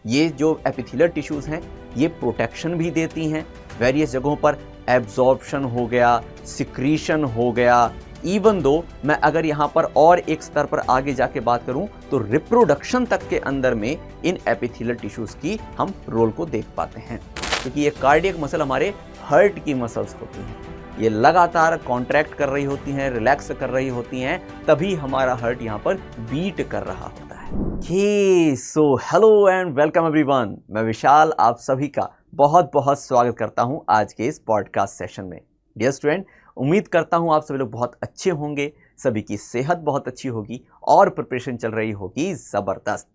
ये जो epithelial tissues हैं ये प्रोटेक्शन भी देती हैं, वेरियस जगहों पर एब्जॉर्प्शन हो गया, सिक्रीशन हो गया। इवन दो मैं अगर यहाँ पर और एक स्तर पर आगे जाके बात करूँ तो रिप्रोडक्शन तक के अंदर में इन एपिथेलियल टिश्यूज़ की हम रोल को देख पाते हैं, क्योंकि ये कार्डियक मसल हमारे हार्ट की मसल्स होती हैं, ये लगातार कॉन्ट्रैक्ट कर रही होती हैं, रिलैक्स कर रही होती हैं, तभी हमारा हार्ट यहाँ पर बीट कर रहा होता है। So hello and welcome everyone, मैं विशाल आप सभी का बहुत बहुत स्वागत करता हूँ आज के इस पॉडकास्ट सेशन में। डियर स्टूडेंट, उम्मीद करता हूँ आप सभी लोग बहुत अच्छे होंगे, सभी की सेहत बहुत अच्छी होगी और प्रिपरेशन चल रही होगी ज़बरदस्त।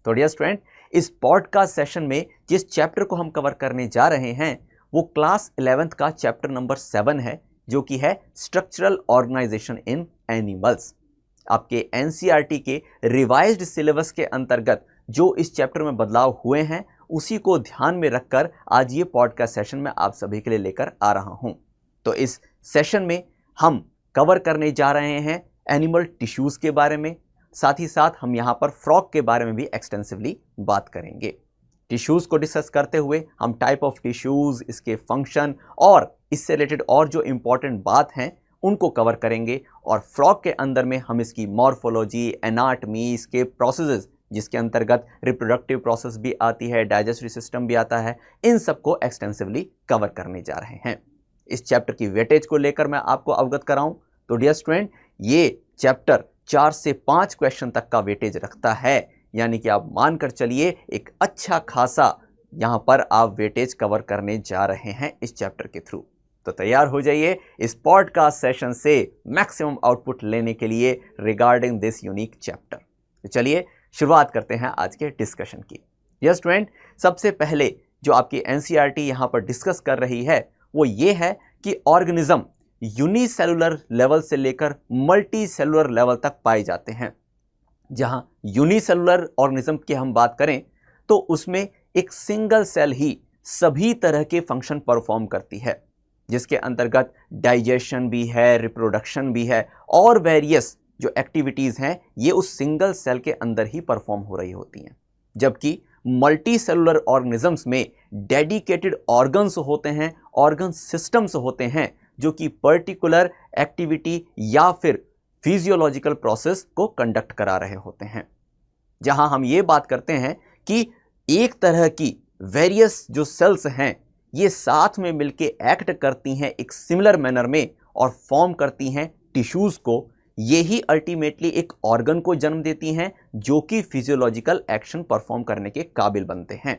तो डियर स्टूडेंट, इस पॉडकास्ट सेशन में जिस चैप्टर को हम कवर करने जा रहे हैं वो क्लास 11th का चैप्टर नंबर 7 है, जो कि है स्ट्रक्चरल ऑर्गेनाइजेशन इन एनिमल्स। आपके एनसीईआरटी के रिवाइज्ड सिलेबस के अंतर्गत जो इस चैप्टर में बदलाव हुए हैं उसी को ध्यान में रखकर आज ये पॉडकास्ट सेशन में आप सभी के लिए लेकर आ रहा हूं। तो इस सेशन में हम कवर करने जा रहे हैं एनिमल टिश्यूज़ के बारे में, साथ ही साथ हम यहाँ पर फ्रॉग के बारे में भी एक्सटेंसिवली बात करेंगे। टिश्यूज़ को डिस्कस करते हुए हम टाइप ऑफ टिश्यूज़, इसके फंक्शन और इससे रिलेटेड और जो इम्पॉर्टेंट बात हैं उनको कवर करेंगे, और फ्रॉग के अंदर में हम इसकी मॉर्फोलॉजी, एनाटमी, इसके प्रोसेसेस जिसके अंतर्गत रिप्रोडक्टिव प्रोसेस भी आती है, डाइजेस्टिव सिस्टम भी आता है, इन सबको एक्सटेंसिवली कवर करने जा रहे हैं। इस चैप्टर की वेटेज को लेकर मैं आपको अवगत कराऊं तो डियर स्टूडेंट, ये चैप्टर 4 से 5 क्वेश्चन तक का वेटेज रखता है, यानी कि आप मानकर चलिए एक अच्छा खासा यहाँ पर आप वेटेज कवर करने जा रहे हैं इस चैप्टर के थ्रू। तो तैयार हो जाइए इस पॉडकास्ट सेशन से मैक्सिमम आउटपुट लेने के लिए रिगार्डिंग दिस यूनिक चैप्टर। तो चलिए शुरुआत करते हैं आज के डिस्कशन की। डियर स्टूडेंट, सबसे पहले जो आपकी एनसीईआरटी यहाँ पर डिस्कस कर रही है वो ये है कि ऑर्गेनिज्म यूनिसेलुलर लेवल से लेकर मल्टी सेलुलर लेवल तक पाए जाते हैं। जहां यूनिसेलुलर ऑर्गेनिज्म की हम बात करें तो उसमें एक सिंगल सेल ही सभी तरह के फंक्शन परफॉर्म करती है, जिसके अंतर्गत डाइजेशन भी है, रिप्रोडक्शन भी है, और वेरियस जो एक्टिविटीज़ हैं ये उस सिंगल सेल के अंदर ही परफॉर्म हो रही होती हैं। जबकि मल्टी सेलुलर ऑर्गेनिजम्स में डेडिकेटेड ऑर्गन्स होते हैं, ऑर्गन सिस्टम्स होते हैं, जो कि पर्टिकुलर एक्टिविटी या फिर फिजियोलॉजिकल प्रोसेस को कंडक्ट करा रहे होते हैं। जहां हम ये बात करते हैं कि एक तरह की वेरियस जो सेल्स हैं ये साथ में मिलके एक्ट करती हैं एक सिमिलर मैनर में और फॉर्म करती हैं टिश्यूज़ को, यही अल्टीमेटली एक ऑर्गन को जन्म देती हैं जो कि फिजियोलॉजिकल एक्शन परफॉर्म करने के काबिल बनते हैं।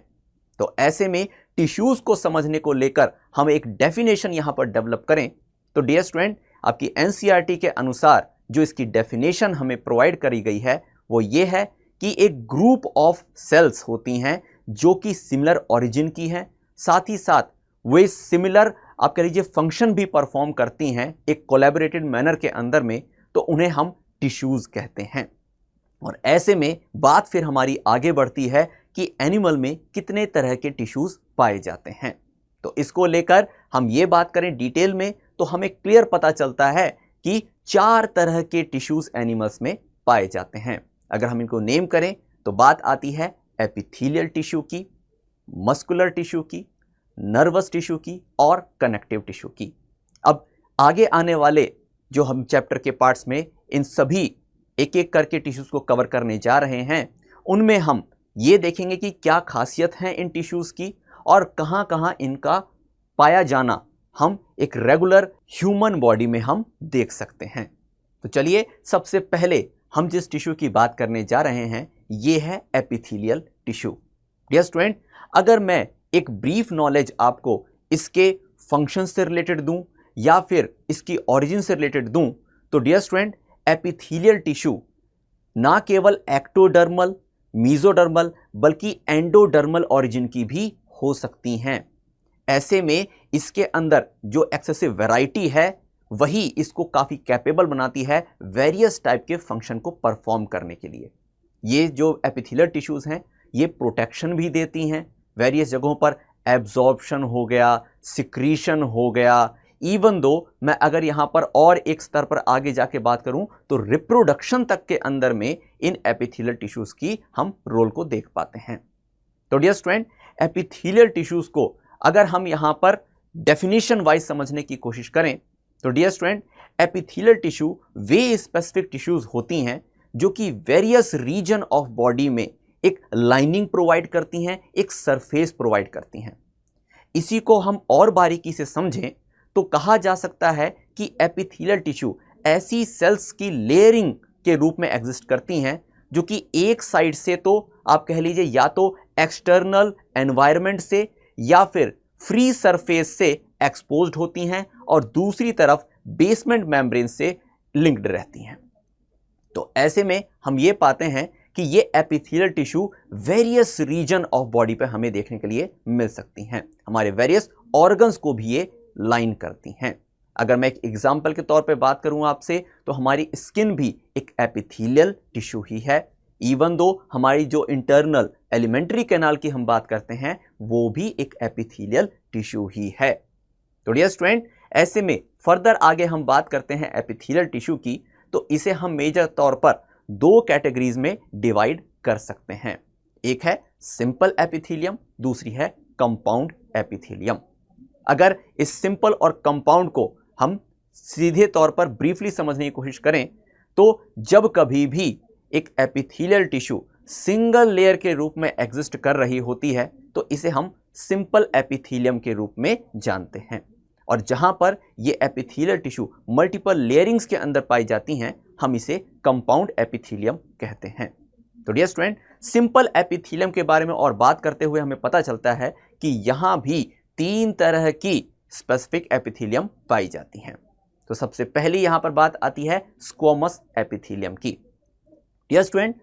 तो ऐसे में टिश्यूज़ को समझने को लेकर हम एक डेफिनेशन यहाँ पर डेवलप करें तो डियर स्टूडेंट, आपकी एनसीईआरटी के अनुसार जो इसकी डेफिनेशन हमें प्रोवाइड करी गई है वो ये है कि एक ग्रुप ऑफ सेल्स होती हैं जो कि सिमिलर ओरिजिन की हैं, साथ ही साथ वे सिमिलर आप कह लीजिए फंक्शन भी परफॉर्म करती हैं एक कोलैबोरेटेड मैनर के अंदर में, तो उन्हें हम टिश्यूज़ कहते हैं। और ऐसे में बात फिर हमारी आगे बढ़ती है कि एनिमल में कितने तरह के टिश्यूज़ पाए जाते हैं। तो इसको लेकर हम ये बात करें डिटेल में तो हमें क्लियर पता चलता है कि 4 तरह के टिश्यूज़ एनिमल्स में पाए जाते हैं। अगर हम इनको नेम करें तो बात आती है एपिथेलियल टिश्यू की, मस्कुलर टिश्यू की, नर्वस टिश्यू की और कनेक्टिव टिश्यू की। अब आगे आने वाले जो हम चैप्टर के पार्ट्स में इन सभी एक एक करके टिश्यूज़ को कवर करने जा रहे हैं, उनमें हम ये देखेंगे कि क्या खासियत है इन टिश्यूज़ की और कहाँ कहाँ इनका पाया जाना हम एक रेगुलर ह्यूमन बॉडी में हम देख सकते हैं। तो चलिए सबसे पहले हम जिस टिश्यू की बात करने जा रहे हैं ये है एपिथेलियल टिश्यू। डियर स्टूडेंट, अगर मैं एक ब्रीफ नॉलेज आपको इसके फंक्शन से रिलेटेड दूं या फिर इसकी ओरिजिन से रिलेटेड दूं तो डियर स्टूडेंट, एपिथेलियल टिश्यू ना केवल एक्टोडर्मल, मीजोडर्मल बल्कि एंडोडर्मल ओरिजिन की भी हो सकती हैं। ऐसे में इसके अंदर जो एक्सेसिव वैरायटी है वही इसको काफ़ी कैपेबल बनाती है वेरियस टाइप के फंक्शन को परफॉर्म करने के लिए। ये जो एपिथेलियल टिश्यूज़ हैं ये प्रोटेक्शन भी देती हैं, वेरियस जगहों पर एब्जॉर्प्शन हो गया, सिक्रीशन हो गया। इवन दो मैं अगर यहाँ पर और एक स्तर पर आगे जाके बात करूँ तो रिप्रोडक्शन तक के अंदर में इन एपिथेलियल टिश्यूज़ की हम रोल को देख पाते हैं। तो डियर स्टूडेंट, एपिथेलियल टिश्यूज को अगर हम यहां पर डेफिनेशन वाइज समझने की कोशिश करें तो डियर स्टूडेंट, एपिथेलियल टिश्यू वे स्पेसिफिक टिश्यूज होती हैं जो कि वेरियस रीजन ऑफ बॉडी में एक लाइनिंग प्रोवाइड करती हैं, एक सरफेस प्रोवाइड करती हैं। इसी को हम और बारीकी से समझें तो कहा जा सकता है कि एपिथेलियल टिश्यू ऐसी सेल्स की लेयरिंग के रूप में एग्जिस्ट करती हैं जो कि एक साइड से तो आप कह लीजिए या तो एक्सटर्नल एनवायरनमेंट से या फिर फ्री सरफेस से एक्सपोज्ड होती हैं और दूसरी तरफ बेसमेंट मेम्ब्रेन से लिंक्ड रहती हैं। तो ऐसे में हम ये पाते हैं कि ये epithelial tissue various region of body पे हमें देखने के लिए मिल सकती हैं। हमारे वेरियस ऑर्गन्स को भी ये लाइन करती हैं। अगर मैं एक एग्जांपल के तौर पे बात करूं आपसे तो हमारी स्किन भी एक एपिथेलियल टिश्यू ही है, इवन दो हमारी जो इंटरनल एलिमेंट्री कैनाल की हम बात करते हैं वो भी एक एपिथेलियल टिश्यू ही है। तो डियर स्टूडेंट, ऐसे में फर्दर आगे हम बात करते हैं एपिथेलियल टिश्यू की, तो इसे हम मेजर तौर पर दो कैटेगरीज में डिवाइड कर सकते हैं। एक है सिंपल एपिथेलियम, दूसरी है कंपाउंड एपिथेलियम। अगर इस सिंपल और कंपाउंड को हम सीधे तौर पर ब्रीफली समझने की कोशिश करें तो जब कभी भी एक एपिथेलियल टिश्यू सिंगल लेयर के रूप में एग्जिस्ट कर रही होती है तो इसे हम सिंपल एपिथेलियम के रूप में जानते हैं, और जहां पर ये एपिथेलियल टिश्यू मल्टीपल लेयरिंग्स के अंदर पाई जाती हैं हम इसे कंपाउंड एपिथेलियम कहते हैं। तो डियर स्टूडेंट, सिंपल एपिथेलियम के बारे में और बात करते हुए हमें पता चलता है कि यहां भी तीन तरह की स्पेसिफिक एपिथेलियम पाई जाती हैं। तो सबसे पहली यहां पर बात आती है स्क्वोमस एपिथेलियम की। डियर स्टूडेंट,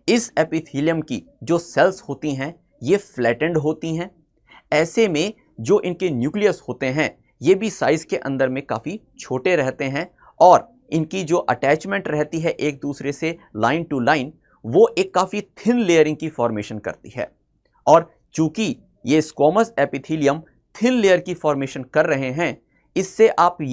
इस एपिथेलियम की जो सेल्स होती हैं ये फ्लैटेंड होती हैं। ऐसे में जो इनके न्यूक्लियस होते हैं ये भी साइज के अंदर में काफ़ी छोटे रहते हैं और इनकी जो अटैचमेंट रहती है एक दूसरे से लाइन टू लाइन वो एक काफ़ी थिन लेयरिंग की फॉर्मेशन करती है। और चूंकि ये स्क्वोमस एपिथेलियम थिन लेयर की फॉर्मेशन कर रहे हैं, इससे आपको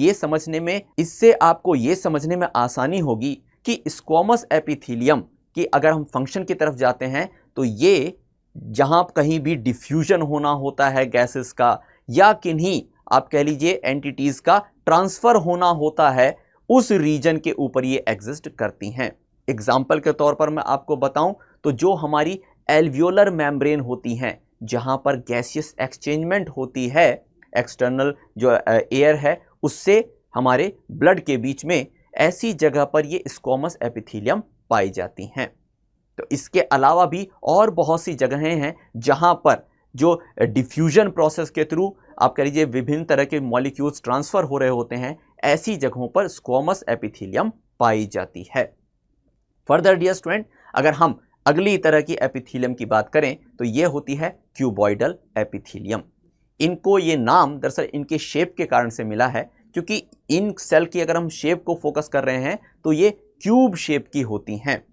ये समझने में आसानी होगी कि स्क्वोमस एपिथेलियम की अगर हम फंक्शन की तरफ जाते हैं तो ये जहां कहीं भी डिफ्यूजन होना होता है गैसेस का या किन्हीं आप कह लीजिए एंटिटीज का ट्रांसफर होना होता है, उस रीजन के ऊपर ये एग्जिस्ट करती हैं। एग्जाम्पल के तौर पर मैं आपको बताऊं तो जो हमारी एल्वियोलर मेम्ब्रेन होती हैं जहां पर गैसियस एक्सचेंजमेंट होती है, एक्सटर्नल जो एयर है उससे हमारे ब्लड के बीच में, ऐसी जगह पर ये स्क्वोमस एपिथेलियम पाई जाती हैं। तो इसके अलावा भी और बहुत सी जगहें हैं जहां पर जो डिफ्यूजन प्रोसेस के थ्रू आप कह लीजिए विभिन्न तरह के मॉलिक्यूल्स ट्रांसफर हो रहे होते हैं, ऐसी जगहों पर स्क्वोमस एपिथेलियम पाई जाती है। फर्दर डियर स्टूडेंट, अगर हम अगली तरह की एपिथेलियम की बात करें तो ये होती है क्यूबॉइडल एपिथेलियम। इनको ये नाम दरअसल इनके शेप के कारण से मिला है, क्योंकि इन सेल की अगर हम शेप को फोकस कर रहे हैं तो ये क्यूब शेप की होती हैं।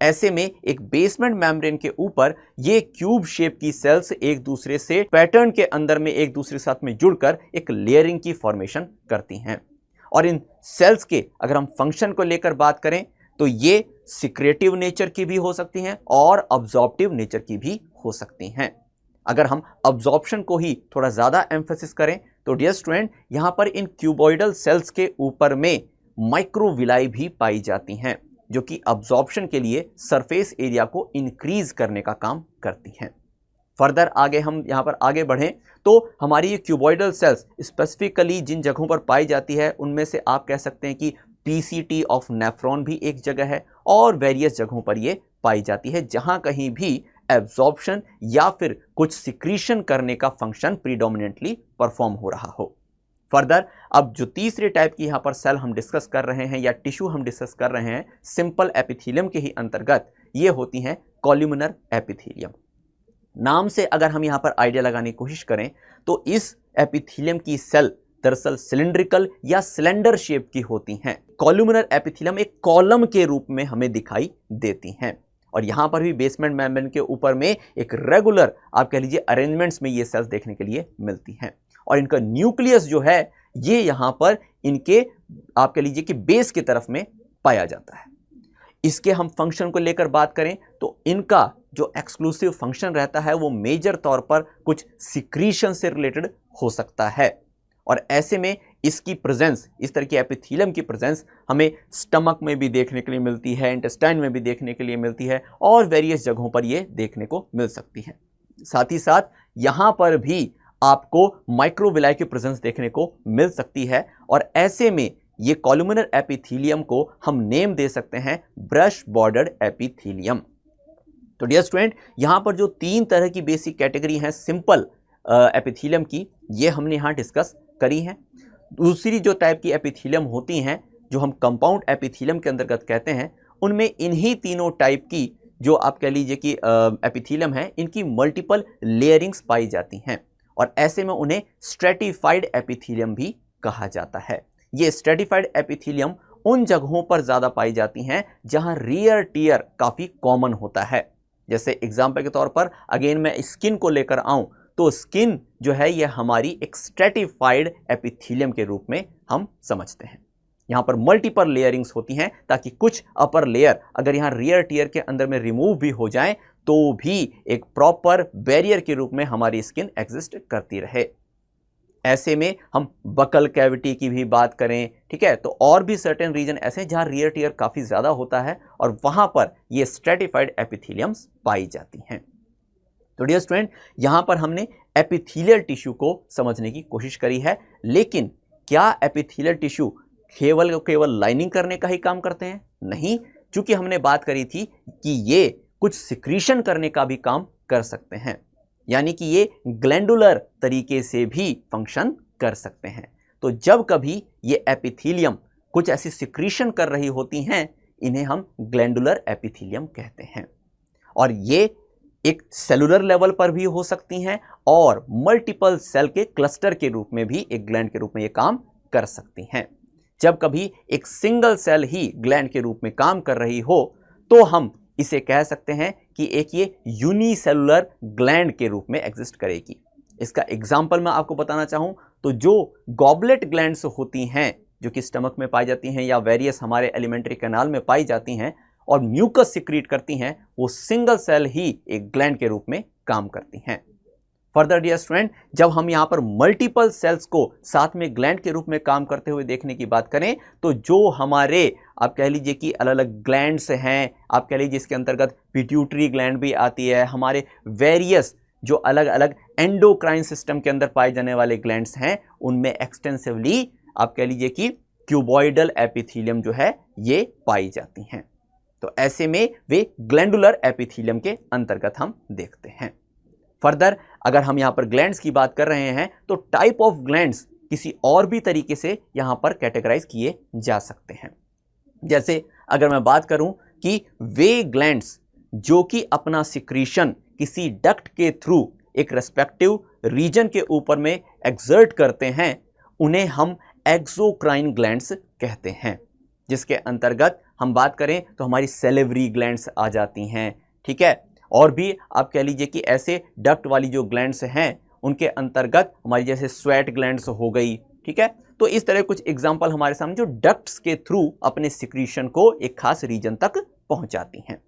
ऐसे में एक बेसमेंट मेम्ब्रेन के ऊपर ये क्यूब शेप की सेल्स एक दूसरे से पैटर्न के अंदर में एक दूसरे साथ में जुड़कर एक लेयरिंग की फॉर्मेशन करती हैं। और इन सेल्स के अगर हम फंक्शन को लेकर बात करें तो ये सिक्रेटिव नेचर की भी हो सकती हैं और अब्जॉर्प्टिव नेचर की भी हो सकती हैं। अगर हम अब्जॉर्प्शन को ही थोड़ा ज़्यादा एम्फेसिस करें तो डियर स्टूडेंट, यहाँ पर इन क्यूबॉइडल सेल्स के ऊपर में माइक्रोविलाई भी पाई जाती हैं जो कि अब्जॉर्प्शन के लिए सरफेस एरिया को इंक्रीज करने का काम करती हैं। फर्दर आगे हम यहाँ पर आगे बढ़ें तो हमारी ये क्यूबॉइडल सेल्स स्पेसिफिकली जिन जगहों पर पाई जाती है उनमें से आप कह सकते हैं कि पीसीटी ऑफ नेफ्रॉन भी एक जगह है और वेरियस जगहों पर ये पाई जाती है जहां कहीं भी एब्जॉर्प्शन या फिर कुछ सिक्रीशन करने का फंक्शन प्रीडोमिनेंटली परफॉर्म हो रहा हो। फर्दर अब जो तीसरे टाइप की यहाँ पर सेल हम डिस्कस कर रहे हैं या टिश्यू हम डिस्कस कर रहे हैं सिंपल एपिथेलियम के ही अंतर्गत, ये होती हैं कॉलुमिनर एपिथेलियम। नाम से अगर हम यहाँ पर आइडिया लगाने की कोशिश करें तो इस एपिथेलियम की सेल दरअसल सिलिंड्रिकल या सिलेंडर शेप की होती हैं। कॉलुमिनर एपिथेलियम एक कॉलम के रूप में हमें दिखाई देती हैं और यहाँ पर भी बेसमेंट मेम्ब्रेन के ऊपर में एक रेगुलर आप कह लीजिए अरेंजमेंट्स में ये सेल्स देखने के लिए मिलती हैं और इनका न्यूक्लियस जो है ये यहाँ पर इनके आप कह लीजिए कि बेस की तरफ में पाया जाता है। इसके हम फंक्शन को लेकर बात करें तो इनका जो एक्सक्लूसिव फंक्शन रहता है वो मेजर तौर पर कुछ सिक्रीशन से रिलेटेड हो सकता है, और ऐसे में इसकी प्रेजेंस, इस तरह की एपिथेलियम की प्रेजेंस हमें स्टमक में भी देखने के लिए मिलती है, इंटेस्टाइन में भी देखने के लिए मिलती है, और वेरियस जगहों पर ये देखने को मिल सकती है। साथ ही साथ यहाँ पर भी आपको माइक्रोविलाई की प्रेजेंस देखने को मिल सकती है, और ऐसे में ये कॉलुमिनर एपिथेलियम को हम नेम दे सकते हैं ब्रश बॉर्डर्ड एपिथेलियम। तो डियर स्टूडेंट, यहाँ पर जो 3 तरह की बेसिक कैटेगरी हैं सिंपल एपिथेलियम की, ये हमने यहाँ डिस्कस करी हैं। दूसरी जो टाइप की एपिथेलियम होती हैं जो हम कंपाउंड एपिथेलियम के अंतर्गत कहते हैं, उनमें इन्हीं तीनों टाइप की जो आप कह लीजिए कि एपिथेलियम है, इनकी मल्टीपल लेयरिंग्स पाई जाती हैं, और ऐसे में उन्हें स्ट्रेटिफाइड एपिथेलियम भी कहा जाता है। ये स्ट्रेटिफाइड एपिथेलियम उन जगहों पर ज़्यादा पाई जाती हैं जहां रियर टियर काफ़ी कॉमन होता है। जैसे एग्जाम्पल के तौर पर अगेन मैं स्किन को लेकर आऊं तो स्किन जो है यह हमारी एक स्ट्रेटिफाइड एपिथेलियम के रूप में हम समझते हैं। यहाँ पर मल्टीपल लेयरिंग्स होती हैं ताकि कुछ अपर लेयर अगर यहाँ रियर टियर के अंदर में रिमूव भी हो जाए तो भी एक प्रॉपर बैरियर के रूप में हमारी स्किन एग्जिस्ट करती रहे। ऐसे में हम बकल कैविटी की भी बात करें, ठीक है, तो और भी सर्टेन रीजन ऐसे हैं जहां रियर टियर काफ़ी ज़्यादा होता है और वहां पर ये स्ट्रेटिफाइड एपिथेलियम्स पाई जाती हैं। तो डियर स्टूडेंट, यहां पर हमने एपिथेलियल टिश्यू को समझने की कोशिश करी है, लेकिन क्या एपिथेलियल टिश्यू केवल लाइनिंग करने का ही काम करते हैं? नहीं, चूंकि हमने बात करी थी कि ये कुछ सिक्रीशन करने का भी काम कर सकते हैं, यानी कि ये ग्लैंडुलर तरीके से भी फंक्शन कर सकते हैं। तो जब कभी ये एपिथेलियम कुछ ऐसी सिक्रीशन कर रही होती हैं, इन्हें हम ग्लैंडुलर एपिथेलियम कहते हैं, और ये एक सेलुलर लेवल पर भी हो सकती हैं और मल्टीपल सेल के क्लस्टर के रूप में भी एक ग्लैंड के रूप में ये काम कर सकती हैं। जब कभी एक सिंगल सेल ही ग्लैंड के रूप में काम कर रही हो तो हम इसे कह सकते हैं कि एक ये यूनिसेलुलर ग्लैंड के रूप में एग्जिस्ट करेगी। इसका एग्जाम्पल मैं आपको बताना चाहूं तो जो गॉबलेट ग्लैंड्स होती हैं जो कि स्टमक में पाई जाती हैं या वेरियस हमारे एलिमेंट्री कैनाल में पाई जाती हैं और म्यूकस सिक्रीट करती हैं, वो सिंगल सेल ही एक ग्लैंड के रूप में काम करती हैं। फर्दर डियर स्टूडेंट, जब हम यहाँ पर मल्टीपल सेल्स को साथ में ग्लैंड के रूप में काम करते हुए देखने की बात करें तो जो हमारे आप कह लीजिए कि अलग अलग ग्लैंड्स हैं, आप कह लीजिए इसके अंतर्गत पिट्यूटरी ग्लैंड भी आती है, हमारे वेरियस जो अलग अलग एंडोक्राइन सिस्टम के अंदर पाए जाने वाले ग्लैंड्स हैं, उनमें एक्सटेंसिवली आप कह लीजिए कि क्यूबॉइडल एपिथेलियम जो है ये पाई जाती हैं। तो ऐसे में वे ग्लैंडुलर एपिथेलियम के अंतर्गत हम देखते हैं। फर्दर अगर हम यहां पर ग्लैंड्स की बात कर रहे हैं तो टाइप ऑफ ग्लैंड्स किसी और भी तरीके से यहां पर कैटेगराइज किए जा सकते हैं। जैसे अगर मैं बात करूं कि वे ग्लैंड्स जो कि अपना सिक्रीशन किसी डक्ट के थ्रू एक रेस्पेक्टिव रीजन के ऊपर में एक्सर्ट करते हैं, उन्हें हम एक्सोक्राइन ग्लैंड्स कहते हैं। जिसके अंतर्गत हम बात करें तो हमारी सेलेवरी ग्लैंड्स आ जाती हैं, ठीक है, और भी आप कह लीजिए कि ऐसे डक्ट वाली जो ग्लैंड्स हैं उनके अंतर्गत हमारी जैसे स्वेट ग्लैंड्स हो गई, ठीक है। तो इस तरह कुछ एग्जांपल हमारे सामने जो डक्ट्स के थ्रू अपने सिक्रीशन को एक खास रीजन तक पहुंचाती हैं।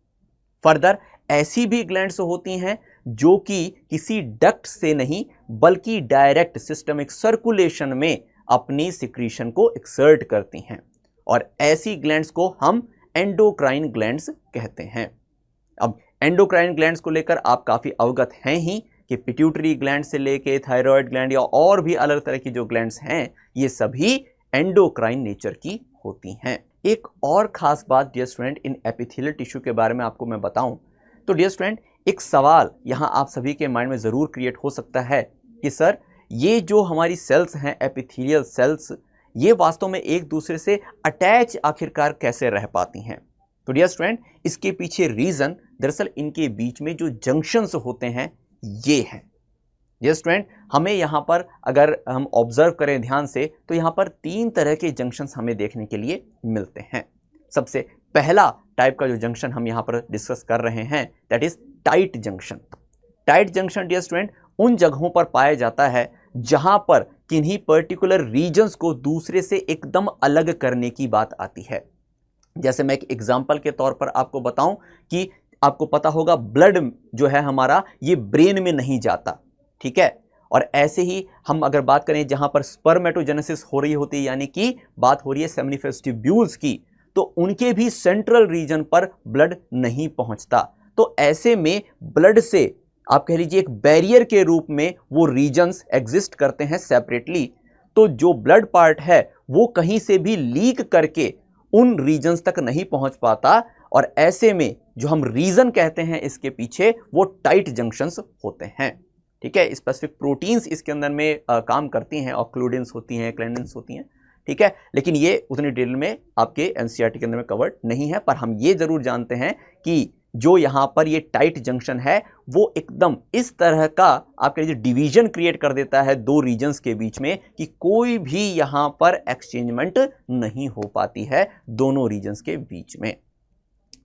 फर्दर ऐसी भी ग्लैंड्स होती हैं जो कि किसी डक्ट से नहीं बल्कि डायरेक्ट सिस्टमिक सर्कुलेशन में अपनी सिक्रीशन को एक्सर्ट करती हैं, और ऐसी ग्लैंड्स को हम एंडोक्राइन ग्लैंड्स कहते हैं। अब एंडोक्राइन ग्लैंड्स को लेकर आप काफ़ी अवगत हैं ही कि पिट्यूटरी ग्लैंड से लेके थायराइड ग्लैंड या और भी अलग तरह की जो ग्लैंड्स हैं ये सभी एंडोक्राइन नेचर की होती हैं। एक और ख़ास बात dear student in epithelial tissue के बारे में आपको मैं बताऊं तो डियर स्टूडेंट एक सवाल यहाँ आप सभी के माइंड में ज़रूर क्रिएट हो सकता है कि सर ये जो हमारी सेल्स हैं एपिथेलियल सेल्स, ये वास्तव में एक दूसरे से अटैच आखिरकार कैसे रह पाती हैं? तो डियर स्टूडेंट इसके पीछे रीज़न दरअसल इनके बीच में जो जंक्शंस होते हैं ये हैं। डियर स्टूडेंट हमें यहाँ पर अगर हम ऑब्जर्व करें ध्यान से तो यहाँ पर 3 तरह के जंक्शंस हमें देखने के लिए मिलते हैं। सबसे पहला टाइप का जो जंक्शन हम यहाँ पर डिस्कस कर रहे हैं that is tight junction. Tight junction dear student उन जगहों पर पाया जाता है जहां पर किन्हीं पर्टिकुलर रीजन्स को दूसरे से एकदम अलग करने की बात आती है। जैसे मैं एक एग्जांपल के तौर पर आपको बताऊं कि आपको पता होगा ब्लड जो है हमारा ये ब्रेन में नहीं जाता, ठीक है। और ऐसे ही हम अगर बात करें जहां पर स्पर्मेटोजेनेसिस हो रही होती है, यानी कि बात हो रही है सेमिनिफेरस ट्यूब्यूल्स की, तो उनके भी सेंट्रल रीजन पर ब्लड नहीं पहुंचता। तो ऐसे में ब्लड से आप कह लीजिए एक बैरियर के रूप में वो रीजन्स एग्जिस्ट करते हैं सेपरेटली। तो जो ब्लड पार्ट है वो कहीं से भी लीक करके उन रीजन्स तक नहीं पहुंच पाता, और ऐसे में जो हम रीजन कहते हैं इसके पीछे वो टाइट जंक्शंस होते हैं, ठीक है। स्पेसिफिक प्रोटीन्स इसके अंदर में काम करती हैं, ऑक्लूडेंस होती हैं, क्लेंडेंस होती हैं, ठीक है। लेकिन ये उतनी डिटेल में आपके एनसीईआरटी के अंदर में कवर्ड नहीं है, पर हम ये जरूर जानते हैं कि जो यहां पर ये टाइट जंक्शन है वो एकदम इस तरह का आप कह लीजिए डिवीजन क्रिएट कर देता है दो रीजन्स के बीच में कि कोई भी यहां पर एक्सचेंजमेंट नहीं हो पाती है दोनों रीजन्स के बीच में।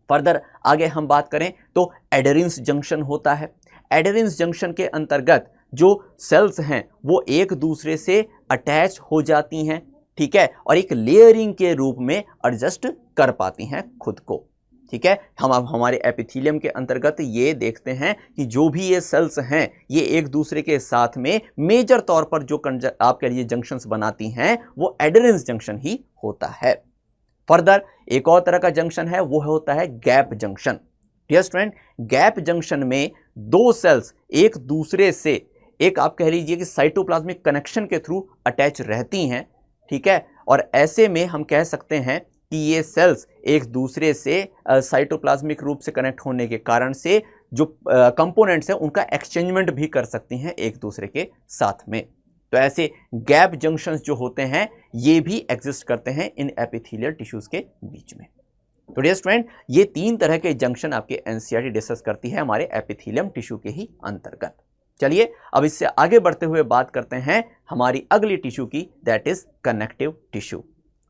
फर्दर आगे हम बात करें तो एडेरेंस जंक्शन होता है। एडेरेंस जंक्शन के अंतर्गत जो सेल्स हैं वो एक दूसरे से अटैच हो जाती हैं, ठीक है, और एक लेयरिंग के रूप में एडजस्ट कर पाती हैं खुद को, ठीक है। हम अब हमारे एपिथेलियम के अंतर्गत ये देखते हैं कि जो भी ये सेल्स हैं ये एक दूसरे के साथ में मेजर तौर पर जो आप कह लीजिए जंक्शंस बनाती हैं वो एडेरेंस जंक्शन ही होता है। फर्दर एक और तरह का जंक्शन है वो होता है gap junction. Dear student, gap junction में दो सेल्स एक दूसरे से एक आप कह लीजिए कि साइटोप्लाज्मिक कनेक्शन के थ्रू अटैच रहती हैं, ठीक है। और ऐसे में हम कह सकते हैं कि ये सेल्स एक दूसरे से साइटोप्लाज्मिक रूप से कनेक्ट होने के कारण से जो कंपोनेंट्स हैं उनका एक्सचेंजमेंट भी कर सकती हैं एक दूसरे के साथ में। तो ऐसे गैप जंक्शंस जो होते हैं ये भी एग्जिस्ट करते हैं इन एपिथेलियल टिश्यूज के बीच में। तो डियर स्टूडेंट, ये तीन तरह के जंक्शन आपके एनसीईआरटी डिस्कस करती है हमारे एपिथेलियम टिश्यू के ही अंतर्गत। चलिए अब इससे आगे बढ़ते हुए बात करते हैं हमारी अगली टिश्यू की, that is connective tissue.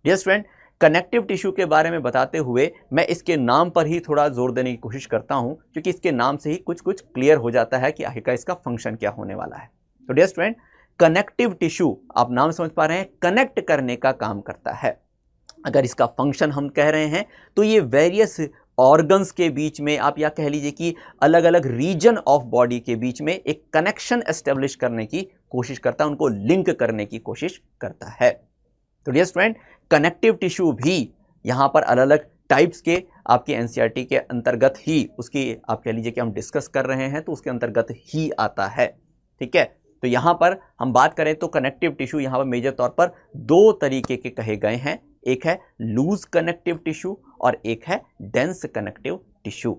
Dear student, connective tissue के बारे में बताते हुए मैं इसके नाम पर ही थोड़ा जोर देने की कोशिश करता हूं, क्योंकि इसके नाम से ही कुछ कुछ क्लियर हो जाता है कि आखिरकार इसका फंक्शन क्या होने वाला है। तो डियर स्टूडेंट, कनेक्टिव टिश्यू आप नाम समझ पा रहे हैं, कनेक्ट करने का काम करता है। अगर इसका फंक्शन हम कह रहे हैं तो ये वेरियस ऑर्गन्स के बीच में आप या कह लीजिए कि अलग अलग रीजन ऑफ बॉडी के बीच में एक कनेक्शन एस्टेब्लिश करने की कोशिश करता है, उनको लिंक करने की कोशिश करता है। तो डियर स्टूडेंट, कनेक्टिव टिश्यू भी यहाँ पर अलग अलग टाइप्स के आपके एनसीईआरटी के अंतर्गत ही उसकी आप कह लीजिए कि हम डिस्कस कर रहे हैं तो उसके अंतर्गत ही आता है, ठीक है। तो यहाँ पर हम बात करें तो कनेक्टिव टिश्यू यहाँ पर मेजर तौर पर दो तरीके के कहे गए हैं, एक है लूज कनेक्टिव टिश्यू और एक है dense connective tissue.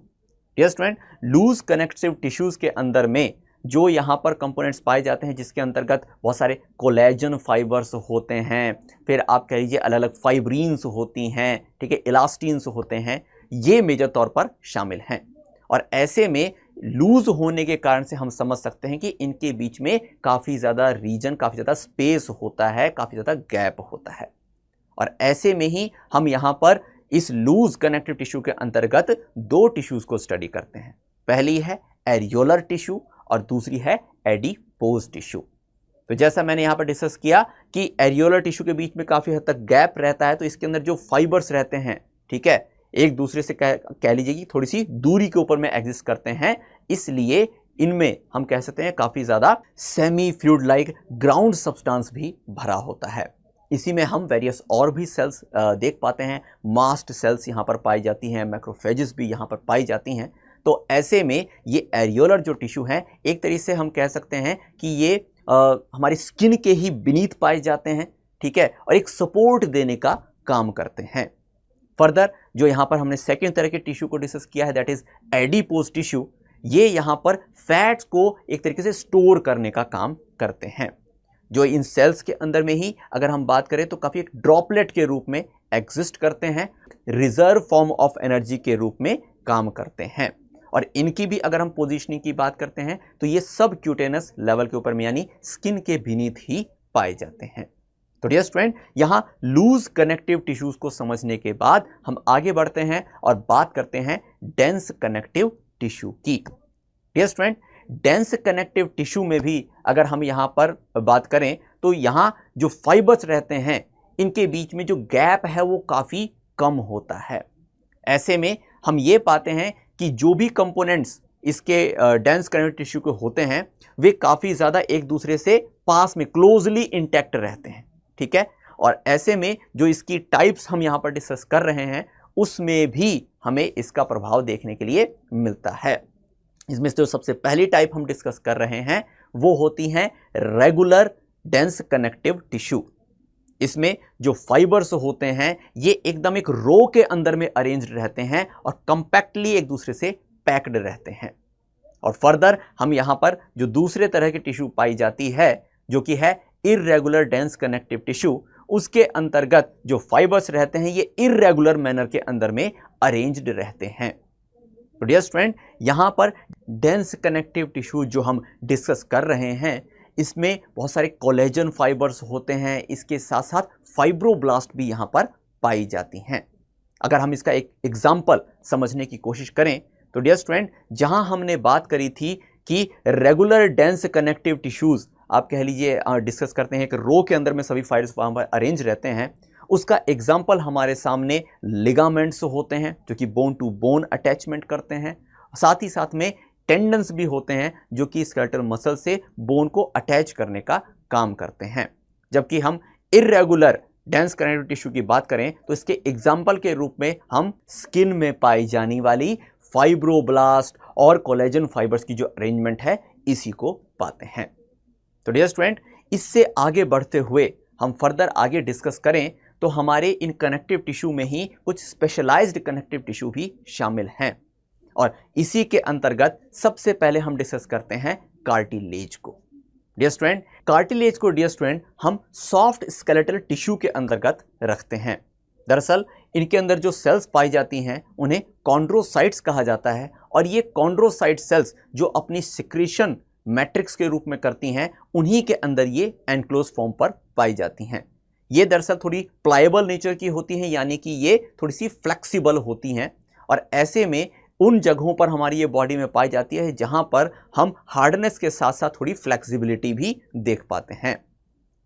Dear student, loose connective tissues के अंदर में जो यहाँ पर कंपोनेंट्स पाए जाते हैं जिसके अंतर्गत बहुत सारे कोलेजन फाइबर्स होते हैं, फिर आप कह लीजिए अलग अलग फाइब्रीन्स होती हैं, ठीक है, इलास्टीन्स होते हैं, ये मेजर तौर पर शामिल हैं। और ऐसे में लूज होने के कारण से हम समझ सकते हैं कि इनके बीच में काफ़ी ज़्यादा रीजन, काफ़ी ज़्यादा स्पेस होता है, काफ़ी ज़्यादा गैप होता है। और ऐसे में ही हम यहाँ पर इस लूज कनेक्टिव टिश्यू के अंतर्गत दो टिश्यूज को स्टडी करते हैं। पहली है एरियोलर टिश्यू और दूसरी है एडिपोज टिश्यू। तो जैसा मैंने यहाँ पर डिस्कस किया कि एरियोलर टिश्यू के बीच में काफ़ी हद तक गैप रहता है, तो इसके अंदर जो फाइबर्स रहते हैं, ठीक है, एक दूसरे से कह लीजिए कि थोड़ी सी दूरी के ऊपर में एग्जिस्ट करते हैं, इसलिए इनमें हम कह सकते हैं काफ़ी ज़्यादा semi fluid like ground substance भी भरा होता है। इसी में हम वेरियस और भी सेल्स देख पाते हैं, मास्ट सेल्स यहाँ पर पाई जाती हैं, मैक्रोफेजेस भी यहाँ पर पाई जाती हैं। तो ऐसे में ये एरियोलर जो टिश्यू हैं एक तरीके से हम कह सकते हैं कि ये हमारी स्किन के ही बीनीथ पाए जाते हैं, ठीक है, और एक सपोर्ट देने का काम करते हैं। फर्दर जो यहाँ पर हमने सेकेंड तरह के टिश्यू को डिस्कस किया है दैट इज एडिपोज टिश्यू, ये यहाँ पर फैट्स को एक तरीके से स्टोर करने का काम करते हैं, जो इन सेल्स के अंदर में ही अगर हम बात करें तो काफ़ी एक ड्रॉपलेट के रूप में एग्जिस्ट करते हैं, रिजर्व फॉर्म ऑफ एनर्जी के रूप में काम करते हैं। और इनकी भी अगर हम पोजीशनिंग की बात करते हैं तो ये सब क्यूटेनस लेवल के ऊपर में यानी स्किन के बीनीथ ही पाए जाते हैं। तो डियर स्टूडेंट, यहाँ लूज कनेक्टिव टिश्यूज को समझने के बाद हम आगे बढ़ते हैं और बात करते हैं डेंस कनेक्टिव टिश्यू की। Dear student, dense connective tissue में भी अगर हम यहाँ पर बात करें तो यहाँ जो फाइबर्स रहते हैं इनके बीच में जो गैप है वो काफ़ी कम होता है, ऐसे में हम ये पाते हैं कि जो भी कंपोनेंट्स इसके डेंस कनेक्टिव टिश्यू के होते हैं वे काफ़ी ज़्यादा एक दूसरे से पास में क्लोजली इंटैक्ट रहते हैं, ठीक है। और ऐसे में जो इसकी टाइप्स हम यहाँ पर डिस्कस कर रहे हैं उसमें भी हमें इसका प्रभाव देखने के लिए मिलता है। इसमें से जो सबसे पहली टाइप हम डिस्कस कर रहे हैं वो होती हैं रेगुलर डेंस कनेक्टिव टिश्यू। इसमें जो फाइबर्स होते हैं ये एकदम एक रो के अंदर में अरेंज्ड रहते हैं और कंपैक्टली एक दूसरे से पैक्ड रहते हैं। और फर्दर हम यहां पर जो दूसरे तरह की टिश्यू पाई जाती है जो कि है इर्रेगुलर डेंस कनेक्टिव टिश्यू, उसके अंतर्गत जो फाइबर्स रहते हैं ये इर्रेगुलर मैनर के अंदर में अरेंज्ड रहते हैं। तो डियर स्टूडेंट, यहां पर डेंस कनेक्टिव टिश्यू जो हम डिस्कस कर रहे हैं इसमें बहुत सारे कोलेजन फाइबर्स होते हैं, इसके साथ साथ फाइब्रोब्लास्ट भी यहां पर पाई जाती हैं। अगर हम इसका एक एग्जाम्पल समझने की कोशिश करें तो डियर स्टूडेंट, जहां हमने बात करी थी कि रेगुलर डेंस कनेक्टिव टिश्यूज आप कह लीजिए डिस्कस करते हैं कि रो के अंदर में सभी फाइबर्स वहां पर अरेंज रहते हैं, उसका एग्जाम्पल हमारे सामने लिगामेंट्स होते हैं जो कि बोन टू बोन अटैचमेंट करते हैं, साथ ही साथ में टेंडन्स भी होते हैं जो कि स्केलेटल मसल से बोन को अटैच करने का काम करते हैं। जबकि हम इर्रेगुलर डेंस कनेक्टिव टिश्यू की बात करें तो इसके एग्जाम्पल के रूप में हम स्किन में पाई जाने वाली फाइब्रोब्लास्ट और कोलेजन फाइबर्स की जो अरेंजमेंट है इसी को पाते हैं। तो डियर स्टूडेंट, इससे आगे बढ़ते हुए हम फर्दर आगे डिस्कस करें तो हमारे इन कनेक्टिव टिश्यू में ही कुछ स्पेशलाइज्ड कनेक्टिव टिश्यू भी शामिल हैं और इसी के अंतर्गत सबसे पहले हम डिस्कस करते हैं कार्टिलेज को। डियर स्टूडेंट, कार्टिलेज को डियर स्टूडेंट हम सॉफ्ट स्केलेटल टिश्यू के अंतर्गत रखते हैं। दरअसल इनके अंदर जो सेल्स पाई जाती हैं उन्हें कॉन्ड्रोसाइट्स कहा जाता है और ये कॉन्ड्रोसाइट सेल्स जो अपनी सिक्रीशन मैट्रिक्स के रूप में करती हैं उन्हीं के अंदर ये एनक्लोज फॉर्म पर पाई जाती हैं। ये दरअसल थोड़ी प्लाएबल नेचर की होती हैं, यानी कि ये थोड़ी सी फ्लेक्सिबल होती हैं और ऐसे में उन जगहों पर हमारी ये बॉडी में पाई जाती है जहां पर हम हार्डनेस के साथ साथ थोड़ी फ्लेक्सिबिलिटी भी देख पाते हैं।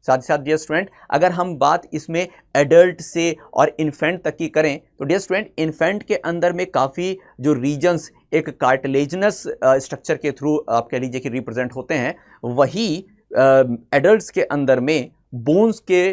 साथ ही साथ डियर स्टूडेंट, अगर हम बात इसमें एडल्ट से और इन्फेंट तक की करें तो डियर स्टूडेंट, इन्फेंट के अंदर में काफ़ी जो रीजन्स एक कार्टिलेजनस स्ट्रक्चर के थ्रू आप कह लीजिए कि रिप्रेजेंट होते हैं, वही एडल्ट्स के अंदर में बोन्स के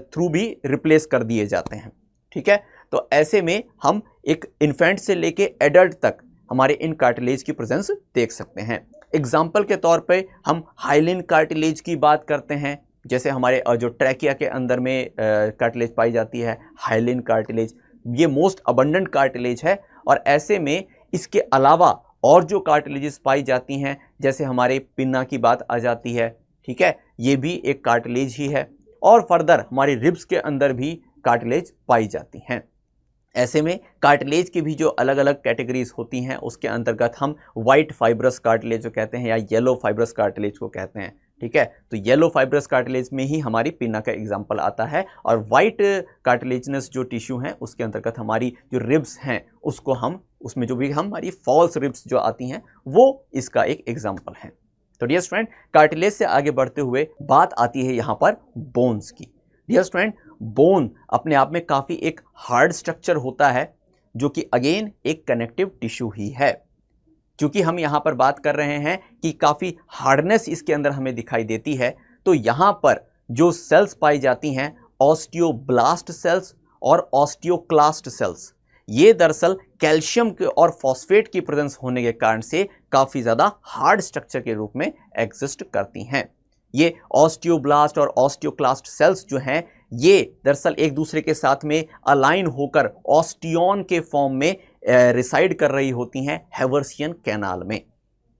थ्रू भी रिप्लेस कर दिए जाते हैं, ठीक है। तो ऐसे में हम एक इन्फेंट से लेके एडल्ट तक हमारे इन कार्टिलेज की प्रेजेंस देख सकते हैं। एग्जाम्पल के तौर पे हम हाइलिन कार्टिलेज की बात करते हैं, जैसे हमारे जो ट्रैकिया के अंदर में कार्टिलेज पाई जाती है, हाइलिन कार्टिलेज ये मोस्ट अबंडेंट कार्टिलेज है। और ऐसे में इसके अलावा और जो कार्टिलेजेस पाई जाती हैं जैसे हमारे पिन्ना की बात आ जाती है, ठीक है, ये भी एक कार्टिलेज ही है। और फर्दर हमारी रिब्स के अंदर भी कार्टिलेज पाई जाती हैं। ऐसे में कार्टिलेज की भी जो अलग अलग कैटेगरीज होती हैं उसके अंतर्गत हम वाइट फाइब्रस कार्टिलेज जो कहते हैं या येलो फाइब्रस कार्टिलेज को कहते हैं, ठीक है। तो येलो फाइब्रस कार्टिलेज में ही हमारी पिन्ना का एग्जाम्पल आता है और वाइट कार्टिलेजनस जो टिश्यू हैं उसके अंतर्गत हमारी जो रिब्स हैं उसको हम उसमें जो भी हमारी फॉल्स रिब्स जो आती हैं वो इसका एक एग्जाम्पल है। तो डियर स्टूडेंट, कार्टिलेज से आगे बढ़ते हुए बात आती है यहाँ पर बोन्स की। डियर स्टूडेंट, बोन अपने आप में काफ़ी एक हार्ड स्ट्रक्चर होता है जो कि अगेन एक कनेक्टिव टिश्यू ही है। क्योंकि हम यहाँ पर बात कर रहे हैं कि काफ़ी हार्डनेस इसके अंदर हमें दिखाई देती है, तो यहाँ पर जो सेल्स पाई जाती हैं ऑस्टियोब्लास्ट सेल्स और ऑस्टियोक्लास्ट सेल्स, ये दरअसल कैल्शियम के और फॉस्फेट की प्रेजेंस होने के कारण से काफ़ी ज़्यादा हार्ड स्ट्रक्चर के रूप में एग्जिस्ट करती हैं। ये ऑस्टियोब्लास्ट और ऑस्टियोक्लास्ट सेल्स जो हैं ये दरअसल एक दूसरे के साथ में अलाइन होकर ऑस्टियन के फॉर्म में रिसाइड कर रही होती हैं हैवर्सियन कैनाल में।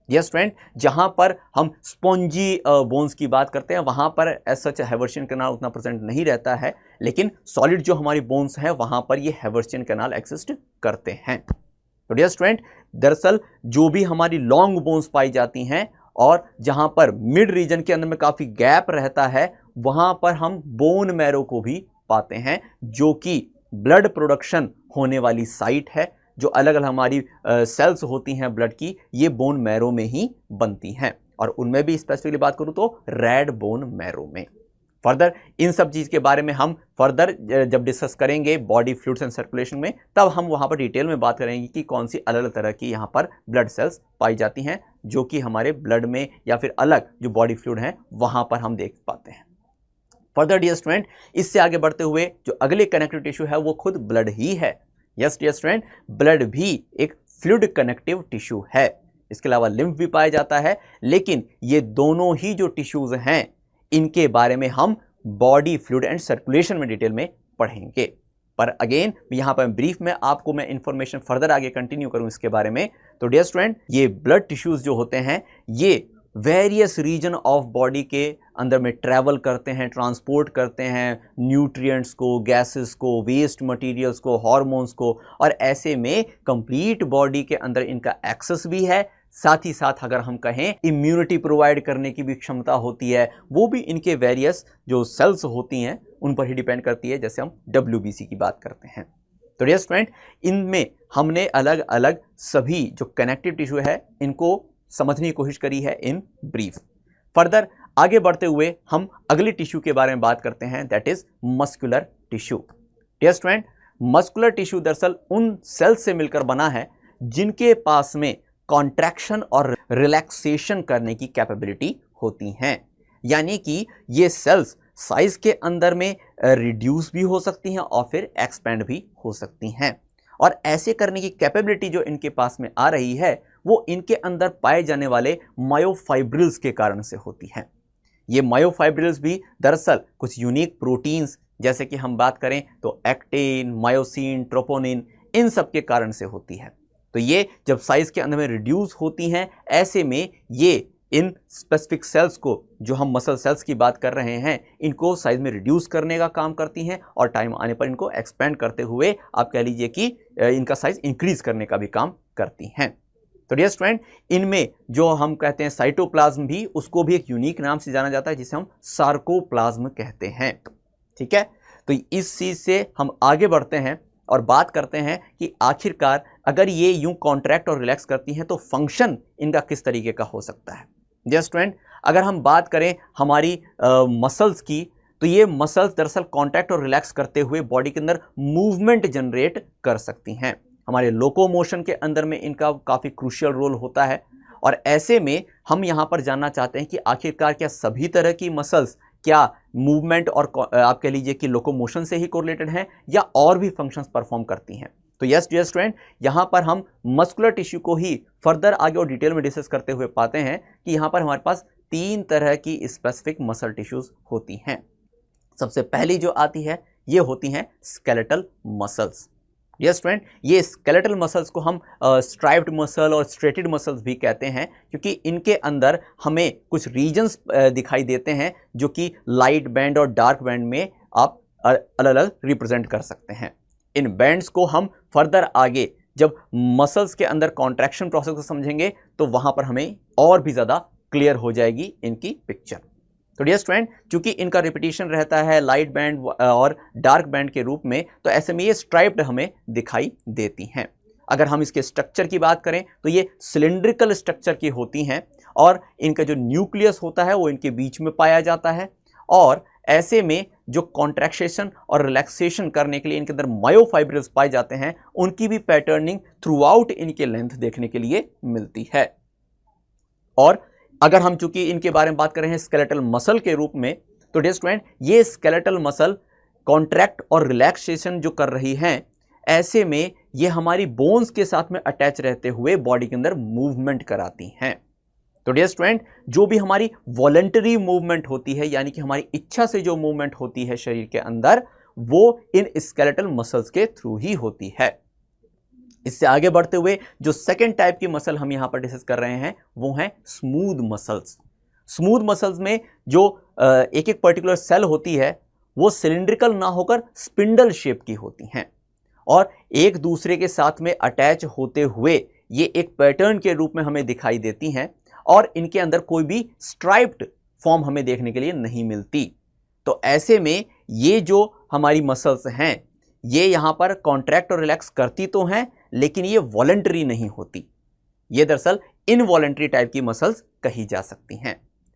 यस फ्रेंड, जहां पर हम स्पॉन्जी बोन्स की बात करते हैं वहां पर एज सच हैवर्सियन कैनाल उतना प्रेजेंट नहीं रहता है, लेकिन सॉलिड जो हमारी बोन्स हैं वहां पर ये हैवर्सियन कैनाल एग्जिस्ट करते हैं। तो डियर स्टूडेंट, दरअसल जो भी हमारी लॉन्ग बोन्स पाई जाती हैं और जहां पर मिड रीजन के अंदर में काफ़ी गैप रहता है वहां पर हम बोन मैरो को भी पाते हैं जो कि ब्लड प्रोडक्शन होने वाली साइट है। जो अलग अलग हमारी सेल्स होती हैं ब्लड की, ये बोन मैरो में ही बनती हैं और उनमें भी स्पेसिफिकली बात करूं तो रेड बोन मैरो में। फर्दर इन सब चीज़ के बारे में हम फर्दर जब डिस्कस करेंगे बॉडी फ्लूइड्स एंड सर्कुलेशन में, तब हम वहाँ पर डिटेल में बात करेंगे कि कौन सी अलग अलग तरह की यहाँ पर ब्लड सेल्स पाई जाती हैं जो कि हमारे ब्लड में या फिर अलग जो बॉडी फ्लूइड हैं वहाँ पर हम देख पाते हैं। फर्दर डियर स्टूडेंट, इससे आगे बढ़ते हुए जो अगले कनेक्टिव टिश्यू है वो खुद ब्लड ही है। यस डियर स्टूडेंट, ब्लड भी एक फ्लूइड कनेक्टिव टिश्यू है। इसके अलावा लिम्फ भी पाया जाता है, लेकिन ये दोनों ही जो टिश्यूज हैं इनके बारे में हम बॉडी फ्लूइड एंड सर्कुलेशन में डिटेल में पढ़ेंगे। पर अगेन यहाँ पर ब्रीफ में आपको मैं इंफॉर्मेशन फर्दर आगे कंटिन्यू करूँ इसके बारे में। तो डियर स्टूडेंट, ये ब्लड टिश्यूज जो होते हैं ये वेरियस रीजन ऑफ बॉडी के अंदर में ट्रैवल करते हैं, ट्रांसपोर्ट करते हैं न्यूट्रिएंट्स को, गैसेस को, वेस्ट मटेरियल्स को, हार्मोन्स को, और ऐसे में कंप्लीट बॉडी के अंदर इनका एक्सेस भी है। साथ ही साथ अगर हम कहें इम्यूनिटी प्रोवाइड करने की भी क्षमता होती है, वो भी इनके वेरियस जो सेल्स होती हैं उन पर ही डिपेंड करती है, जैसे हम WBC की बात करते हैं। तो डियर स्टूडेंट, इनमें हमने अलग अलग सभी जो कनेक्टिव टिश्यू है इनको समझने की कोशिश करी है इन ब्रीफ। फर्दर आगे बढ़ते हुए हम अगले टिश्यू के बारे में बात करते हैं, that is muscular tissue. Dear student, muscular tissue दरअसल उन सेल्स से मिलकर बना है जिनके पास में कॉन्ट्रैक्शन और रिलैक्सेशन करने की कैपेबिलिटी होती हैं। यानी कि ये सेल्स साइज के अंदर में रिड्यूस भी हो सकती हैं और फिर एक्सपेंड भी हो सकती हैं, और ऐसे करने की कैपेबिलिटी जो इनके पास में आ रही है वो इनके अंदर पाए जाने वाले मायोफाइब्रिल्स के कारण से होती है। ये मायोफाइब्रिल्स भी दरअसल कुछ यूनिक प्रोटीन्स, जैसे कि हम बात करें तो एक्टिन, मायोसिन, ट्रोपोनिन, इन सब के कारण से होती है। तो ये जब साइज के अंदर में रिड्यूस होती हैं, ऐसे में ये इन स्पेसिफिक सेल्स को, जो हम मसल सेल्स की बात कर रहे हैं, इनको साइज में रिड्यूस करने का काम करती हैं और टाइम आने पर इनको एक्सपेंड करते हुए आप कह लीजिए कि इनका साइज इंक्रीज करने का भी काम करती हैं। तो डियर स्टूडेंट, इनमें जो हम कहते हैं साइटोप्लाज्म भी, उसको भी एक यूनिक नाम से जाना जाता है जिसे हम सार्कोप्लाज्म कहते हैं। ठीक है, तो इस चीज से हम आगे बढ़ते हैं और बात करते हैं कि आखिरकार अगर ये यूं कॉन्ट्रैक्ट और रिलैक्स करती हैं तो फंक्शन इनका किस तरीके का हो सकता है। डियर स्टूडेंट, अगर हम बात करें हमारी मसल्स की, तो ये मसल्स दरअसल कॉन्ट्रैक्ट और रिलैक्स करते हुए बॉडी के अंदर मूवमेंट जनरेट कर सकती हैं। हमारे लोकोमोशन के अंदर में इनका काफ़ी क्रूशियल रोल होता है, और ऐसे में हम यहाँ पर जानना चाहते हैं कि आखिरकार क्या सभी तरह की मसल्स क्या मूवमेंट और आप कह लीजिए कि लोकोमोशन से ही कोरिलेटेड हैं या और भी फंक्शंस परफॉर्म करती हैं। तो यस डियर स्टूडेंट, यहाँ पर हम मस्कुलर टिश्यू को ही फर्दर आगे और डिटेल में डिस्कस करते हुए पाते हैं कि यहाँ पर हमारे पास 3 तरह की स्पेसिफिक मसल टिश्यूज होती हैं। सबसे पहली जो आती है ये होती हैं स्केलेटल मसल्स। यस स्टूडेंट, ये स्केलेटल मसल्स को हम स्ट्राइप्ड मसल और स्ट्रेटेड मसल्स भी कहते हैं, क्योंकि इनके अंदर हमें कुछ रीजन्स दिखाई देते हैं जो कि लाइट बैंड और डार्क बैंड में आप अलग अलग रिप्रेजेंट कर सकते हैं। इन बैंड्स को हम फर्दर आगे जब मसल्स के अंदर कॉन्ट्रैक्शन प्रोसेस को समझेंगे तो वहां पर हमें और भी ज़्यादा क्लियर हो जाएगी इनकी पिक्चर। तो डियर स्टूडेंट, चूंकि इनका रिपीटिशन रहता है लाइट बैंड और डार्क बैंड के रूप में, तो ऐसे में ये स्ट्राइप्ड हमें दिखाई देती हैं। अगर हम इसके स्ट्रक्चर की बात करें तो ये सिलिंड्रिकल स्ट्रक्चर की होती हैं, और इनका जो न्यूक्लियस होता है वो इनके बीच में पाया जाता है, और ऐसे में जो कॉन्ट्रैक्शन और रिलैक्सेशन करने के लिए इनके अंदर मायोफाइब्रिल्स पाए जाते हैं, उनकी भी पैटर्निंग थ्रू आउट इनके लेंथ देखने के लिए मिलती है। और अगर हम चूंकि इनके बारे में बात कर रहे हैं स्केलेटल मसल के रूप में, तो डियर स्टूडेंट, ये स्केलेटल मसल कॉन्ट्रैक्ट और रिलैक्सेशन जो कर रही हैं, ऐसे में ये हमारी बोन्स के साथ में अटैच रहते हुए बॉडी के अंदर मूवमेंट कराती हैं। तो डियर स्टूडेंट, जो भी हमारी वॉलंटरी मूवमेंट होती है, यानी कि हमारी इच्छा से जो मूवमेंट होती है शरीर के अंदर, वो इन स्केलेटल मसल्स के थ्रू ही होती है। इससे आगे बढ़ते हुए जो सेकेंड टाइप की मसल हम यहां पर डिस्कस कर रहे हैं वो है स्मूथ मसल्स। स्मूथ मसल्स में जो एक एक पर्टिकुलर सेल होती है वो सिलिंड्रिकल ना होकर स्पिंडल शेप की होती हैं, और एक दूसरे के साथ में अटैच होते हुए ये एक पैटर्न के रूप में हमें दिखाई देती हैं, और इनके अंदर कोई भी स्ट्राइप्ड फॉर्म हमें देखने के लिए नहीं मिलती। तो ऐसे में ये जो हमारी मसल्स हैं ये यहाँ पर कॉन्ट्रैक्ट और रिलैक्स करती तो हैं, लेकिन ये वॉलंटरी नहीं होती। ये दरअसल इनवॉलंटरी टाइप की मसल्स कही जा सकती हैं।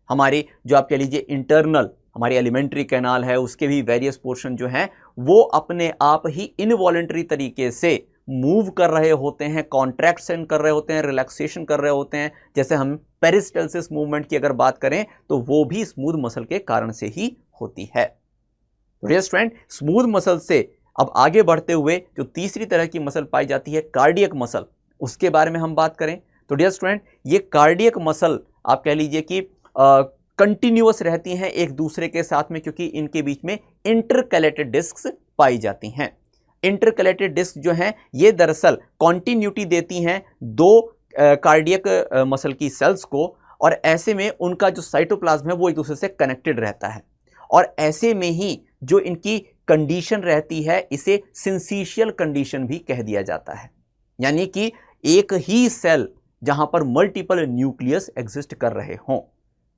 हमारी जो आप कह लीजिए इंटरनल हमारी एलिमेंट्री कैनाल है, उसके भी वेरियस पोर्शन जो हैं वो अपने आप ही इनवॉलेंटरी तरीके से मूव कर रहे होते हैं, कॉन्ट्रैक्शन कर रहे होते हैं, रिलैक्सेशन कर रहे होते हैं। जैसे हम पेरिस्टल्सिस मूवमेंट की अगर बात करें तो वो भी स्मूथ मसल के कारण से ही होती है। डियर स्टूडेंट, स्मूथ मसल से अब आगे बढ़ते हुए जो तीसरी तरह की मसल पाई जाती है कार्डियक मसल, उसके बारे में हम बात करें तो डियर स्टूडेंट ये कार्डियक मसल आप कह लीजिए कि कंटिन्यूअस रहती हैं एक दूसरे के साथ में, क्योंकि इनके बीच में इंटरकैलेटेड डिस्क्स पाई जाती हैं। इंटरकैलेटेड डिस्क जो हैं ये दरअसल कॉन्टिन्यूटी देती हैं दो कार्डियक मसल की सेल्स को, और ऐसे में उनका जो साइटोप्लाज्म है वो एक दूसरे से कनेक्टेड रहता है, और ऐसे में ही जो इनकी कंडीशन रहती है इसे सिंसीशियल कंडीशन भी कह दिया जाता है। यानी कि एक ही सेल जहां पर मल्टीपल न्यूक्लियस एग्जिस्ट कर रहे हों।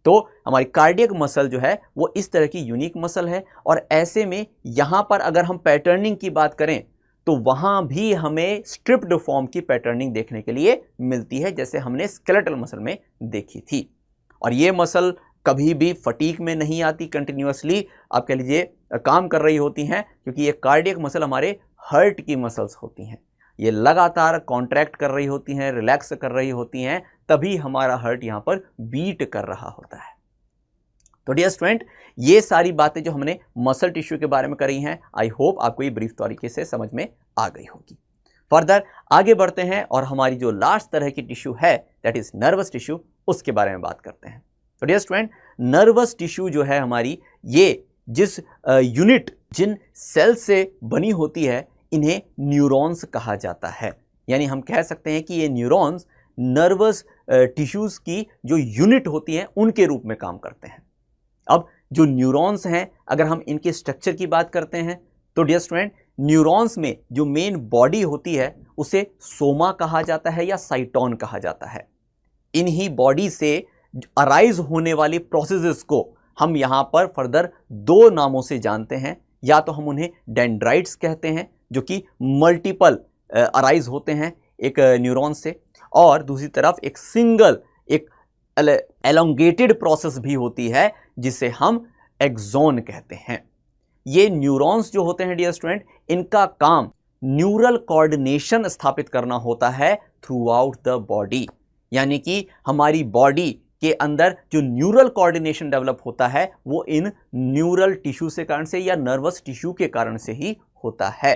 तो हमारी कार्डियक मसल जो है वो इस तरह की यूनिक मसल है, और ऐसे में यहां पर अगर हम पैटर्निंग की बात करें तो वहां भी हमें स्ट्रिप्ड फॉर्म की पैटर्निंग देखने के लिए मिलती है, जैसे हमने स्केलेटल मसल में देखी थी। और ये मसल कभी भी फटीग में नहीं आती, कंटिन्यूअसली आप कह लीजिए काम कर रही होती हैं, क्योंकि ये कार्डियक मसल हमारे हार्ट की मसल्स होती हैं। ये लगातार कॉन्ट्रैक्ट कर रही होती हैं, रिलैक्स कर रही होती हैं, तभी हमारा हार्ट यहाँ पर बीट कर रहा होता है। तो डियर स्टूडेंट, ये सारी बातें जो हमने मसल टिश्यू के बारे में करी हैं, आई होप आपको ये ब्रीफ तरीके से समझ में आ गई होगी। फर्दर आगे बढ़ते हैं और हमारी जो लास्ट तरह की टिश्यू है दैट इज नर्वस टिश्यू, उसके बारे में बात करते हैं। तो डियर स्टूडेंट, नर्वस टिश्यू जो है हमारी, ये जिस यूनिट जिन सेल से बनी होती है इन्हें न्यूरॉन्स कहा जाता है। यानी हम कह सकते हैं कि ये न्यूरॉन्स नर्वस टिश्यूज की जो यूनिट होती हैं उनके रूप में काम करते हैं। अब जो न्यूरॉन्स हैं, अगर हम इनके स्ट्रक्चर की बात करते हैं तो डियर स्टूडेंट, न्यूरॉन्स में जो मेन बॉडी होती है उसे सोमा कहा जाता है या साइटोन कहा जाता है। इन्हीं बॉडी से अराइज होने वाली प्रोसेसेस को हम यहां पर फर्दर दो नामों से जानते हैं। या तो हम उन्हें डेंड्राइट्स कहते हैं जो कि मल्टीपल अराइज होते हैं एक न्यूरॉन से, और दूसरी तरफ एक सिंगल एक एलोंगेटेड प्रोसेस भी होती है जिसे हम एक्सॉन कहते हैं। ये न्यूरॉन्स जो होते हैं डियर स्टूडेंट, इनका काम न्यूरल कोऑर्डिनेशन स्थापित करना होता है थ्रू आउट द बॉडी। यानी कि हमारी बॉडी के अंदर जो न्यूरल कोऑर्डिनेशन डेवलप होता है वो इन न्यूरल टिश्यू से कारण से या नर्वस टिश्यू के कारण से ही होता है।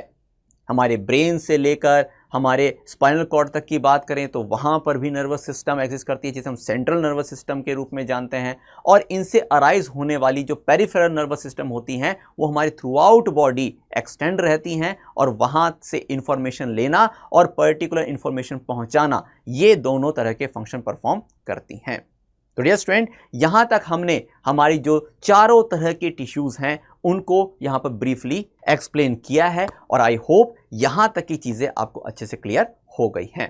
हमारे ब्रेन से लेकर हमारे स्पाइनल कॉर्ड तक की बात करें तो वहाँ पर भी नर्वस सिस्टम एग्जिस्ट करती है, जिसे हम सेंट्रल नर्वस सिस्टम के रूप में जानते हैं। और इनसे अराइज होने वाली जो पेरिफेरल नर्वस सिस्टम होती हैं वो हमारी थ्रू आउट बॉडी एक्सटेंड रहती हैं, और वहाँ से इंफॉर्मेशन लेना और पर्टिकुलर इंफॉर्मेशन पहुँचाना, ये दोनों तरह के फंक्शन परफॉर्म करती हैं। तो डियर स्टूडेंट, यहाँ तक हमने हमारी जो चारों तरह के टिश्यूज़ हैं उनको यहाँ पर ब्रीफली एक्सप्लेन किया है, और आई होप यहाँ तक की चीज़ें आपको अच्छे से क्लियर हो गई हैं।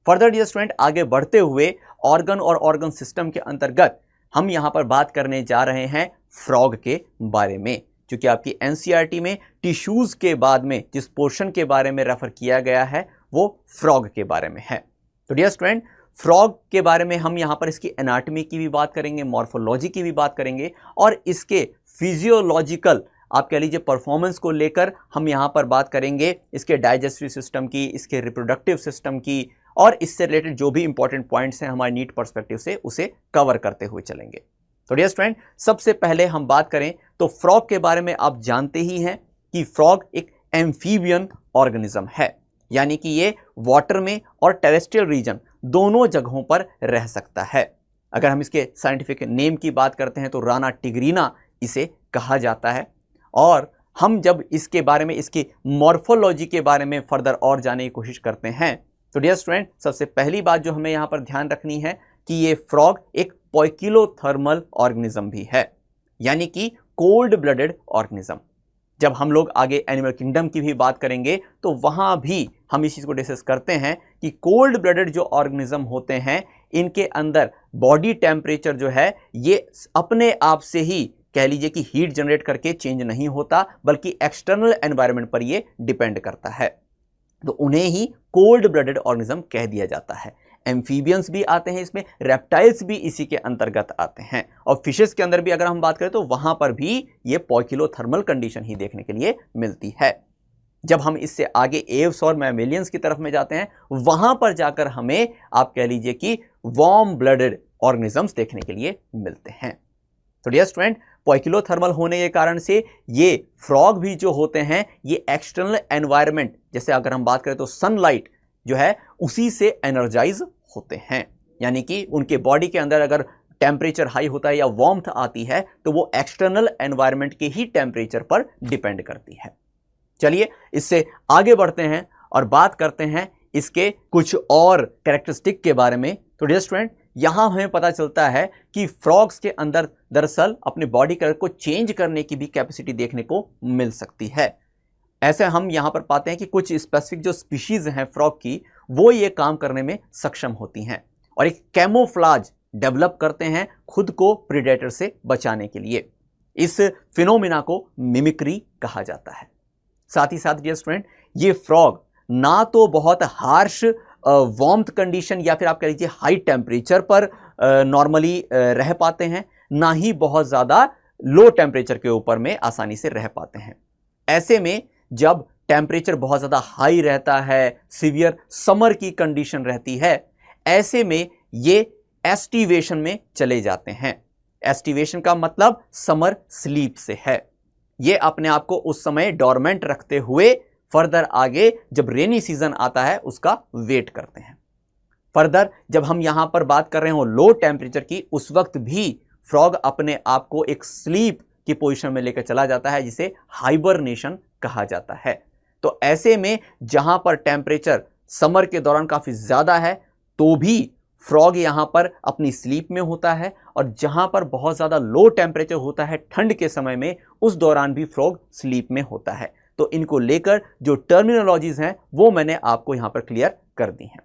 फर्दर डियर स्टूडेंट, आगे बढ़ते हुए ऑर्गन और ऑर्गन सिस्टम के अंतर्गत हम यहाँ पर बात करने जा रहे हैं फ्रॉग के बारे में, क्योंकि आपकी एनसीईआरटी में टिश्यूज़ के बाद में जिस पोर्शन के बारे में रेफर किया गया है वो फ्रॉग के बारे में है। तो डियर स्टूडेंट, फ्रॉग के बारे में हम यहाँ पर इसकी एनाटॉमी की भी बात करेंगे, मॉर्फोलॉजी की भी बात करेंगे, और इसके फिजियोलॉजिकल आप कह लीजिए परफॉर्मेंस को लेकर हम यहाँ पर बात करेंगे, इसके डाइजेस्टिव सिस्टम की, इसके रिप्रोडक्टिव सिस्टम की, और इससे रिलेटेड जो भी इंपॉर्टेंट पॉइंट्स हैं हमारे नीट पर्सपेक्टिव से उसे कवर करते हुए चलेंगे। तो डियर स्टूडेंट, सबसे पहले हम बात करें तो फ्रॉग के बारे में आप जानते ही हैं कि फ्रॉग एक एम्फीबियन ऑर्गेनिज्म है, यानी कि ये वाटर में और टेरेस्ट्रियल रीजन दोनों जगहों पर रह सकता है। अगर हम इसके साइंटिफिक नेम की बात करते हैं तो राना टिग्रीना इसे कहा जाता है। और हम जब इसके बारे में, इसकी मॉर्फोलॉजी के बारे में फर्दर और जानने की कोशिश करते हैं तो डियर स्टूडेंट, सबसे पहली बात जो हमें यहाँ पर ध्यान रखनी है कि ये फ्रॉग एक पोइकिलोथर्मल ऑर्गेनिज्म भी है, यानी कि कोल्ड ब्लडेड ऑर्गेनिज्म। जब हम लोग आगे एनिमल किंगडम की भी बात करेंगे तो वहाँ भी हम इस चीज़ को डिस्कस करते हैं कि कोल्ड ब्लडेड जो ऑर्गेनिज्म होते हैं इनके अंदर बॉडी टेम्परेचर जो है ये अपने आप से ही कह लीजिए कि हीट जनरेट करके चेंज नहीं होता, बल्कि एक्सटर्नल एनवायरनमेंट पर ये डिपेंड करता है। तो उन्हें ही कोल्ड ब्लडेड ऑर्गेनिज्म कह दिया जाता है, एम्फीबियंस भी आते हैं इसमें, रेप्टाइल्स भी इसी के अंतर्गत आते हैं, और फिशेस के अंदर भी अगर हम बात करें तो वहां पर भी ये पॉइकिलोथर्मल कंडीशन ही देखने के लिए मिलती है। जब हम इससे आगे एव्स और मैमेलियंस की तरफ में जाते हैं, वहां पर जाकर हमें आप कह लीजिए कि वार्म ब्लडेड ऑर्गेनिजम्स देखने के लिए मिलते हैं। तो डियर स्टूडेंट, पॉइकिलोथर्मल होने के कारण से ये फ्रॉग भी जो होते हैं ये एक्सटर्नल एनवायरनमेंट, जैसे अगर हम बात करें तो सनलाइट जो है उसी से एनर्जाइज होते हैं, यानी कि उनके बॉडी के अंदर अगर टेम्परेचर हाई होता है या वार्मथ आती है तो वो एक्सटर्नल एनवायरनमेंट के ही टेम्परेचर पर डिपेंड करती है। चलिए इससे आगे बढ़ते हैं और बात करते हैं इसके कुछ और कैरेक्टरिस्टिक के बारे में। तो डियर स्टूडेंट, यहां हमें पता चलता है कि फ्रॉग्स के अंदर दरअसल अपने बॉडी कलर को चेंज करने की भी कैपेसिटी देखने को मिल सकती है। ऐसे हम यहां पर पाते हैं कि कुछ स्पेसिफिक जो स्पीशीज हैं फ्रॉग की, वो ये काम करने में सक्षम होती हैं और एक कैमोफ्लाज डेवलप करते हैं खुद को प्रीडेटर से बचाने के लिए। इस फिनोमिना को मिमिक्री कहा जाता है। साथ ही साथ डियर स्टूडेंट, ये फ्रॉग ना तो बहुत हार्श वार्मथ कंडीशन या फिर आप कह लीजिए हाई टेम्परेचर पर नॉर्मली रह पाते हैं, ना ही बहुत ज़्यादा लो टेम्परेचर के ऊपर में आसानी से रह पाते हैं। ऐसे में जब टेम्परेचर बहुत ज़्यादा हाई रहता है, सीवियर समर की कंडीशन रहती है, ऐसे में ये एस्टिवेशन में चले जाते हैं। एस्टिवेशन का मतलब समर स्लीप से है। ये अपने आप को उस समय डोरमेंट रखते हुए फर्दर आगे जब रेनी सीजन आता है उसका वेट करते हैं। फर्दर जब हम यहां पर बात कर रहे हो लो टेम्परेचर की, उस वक्त भी फ्रॉग अपने आप को एक स्लीप की पोजीशन में लेकर चला जाता है, जिसे हाइबरनेशन कहा जाता है। तो ऐसे में जहां पर टेम्परेचर समर के दौरान काफी ज्यादा है तो भी फ्रॉग यहां पर अपनी स्लीप में होता है, और जहां पर बहुत ज्यादा लो टेम्परेचर होता है ठंड के समय में, उस दौरान भी फ्रॉग स्लीप में होता है। तो इनको लेकर जो टर्मिनोलॉजीज हैं वो मैंने आपको यहां पर क्लियर कर दी हैं।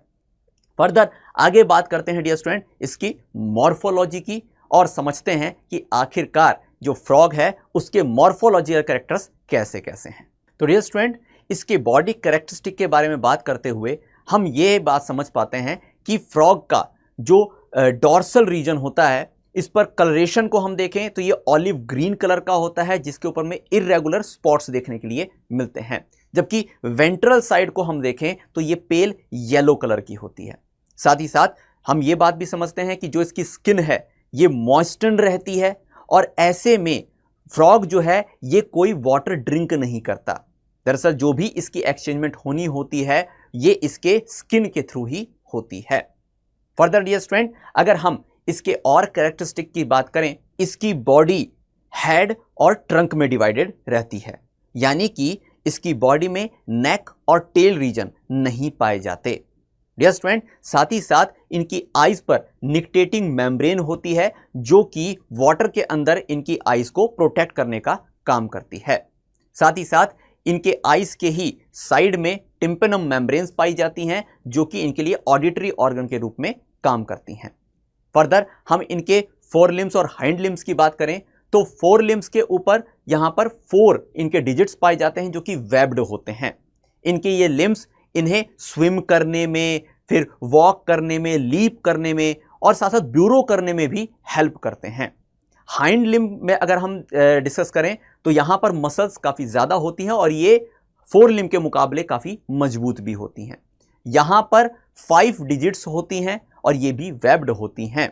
फर्दर आगे बात करते हैं डियर स्टूडेंट इसकी मॉर्फोलॉजी की, और समझते हैं कि आखिरकार जो फ्रॉग है उसके मॉर्फोलॉजिकल कैरेक्टर्स कैसे कैसे हैं। तो डियर स्टूडेंट, इसके बॉडी कैरेक्टरिस्टिक के बारे में बात करते हुए हम ये बात समझ पाते हैं कि फ्रॉग का जो डॉर्सल रीजन होता है, इस पर कलरेशन को हम देखें तो ये ऑलिव ग्रीन कलर का होता है, जिसके ऊपर में इर्रेगुलर स्पॉट्स देखने के लिए मिलते हैं। जबकि वेंट्रल साइड को हम देखें तो ये पेल येलो कलर की होती है। साथ ही साथ हम ये बात भी समझते हैं कि जो इसकी स्किन है ये मॉइस्टन रहती है, और ऐसे में फ्रॉग जो है ये कोई वाटर ड्रिंक नहीं करता। दरअसल जो भी इसकी एक्सचेंजमेंट होनी होती है ये इसके स्किन के थ्रू ही होती है। फर्दर डियर स्टूडेंट, अगर हम इसके और कैरेक्टरिस्टिक की बात करें, इसकी बॉडी हेड और ट्रंक में डिवाइडेड रहती है, यानी कि इसकी बॉडी में नेक और टेल रीजन नहीं पाए जाते। डियर स्टूडेंट, साथ ही साथ इनकी आईज पर निक्टेटिंग मेम्ब्रेन होती है, जो कि वाटर के अंदर इनकी आईज को प्रोटेक्ट करने का काम करती है। साथ ही साथ इनके आईज के ही साइड में टिम्पेनम मेम्ब्रेन्स पाई जाती हैं, जो कि इनके लिए ऑडिटरी ऑर्गन के रूप में काम करती हैं। फर्दर हम इनके फोर लिम्स और हाइंड लिम्स की बात करें तो फोर लिम्स के ऊपर यहां पर 4 इनके डिजिट्स पाए जाते हैं, जो कि वेब्ड होते हैं। इनके ये लिम्स इन्हें स्विम करने में, फिर वॉक करने में, लीप करने में और साथ साथ ब्यूरो करने में भी हेल्प करते हैं। हाइंड लिम्ब में अगर हम डिस्कस करें तो यहां पर मसल्स काफी ज्यादा होती हैं और ये फोर लिम्ब के मुकाबले काफी मजबूत भी होती हैं। यहां पर 5 डिजिट्स होती हैं और ये भी वेब्ड होती हैं।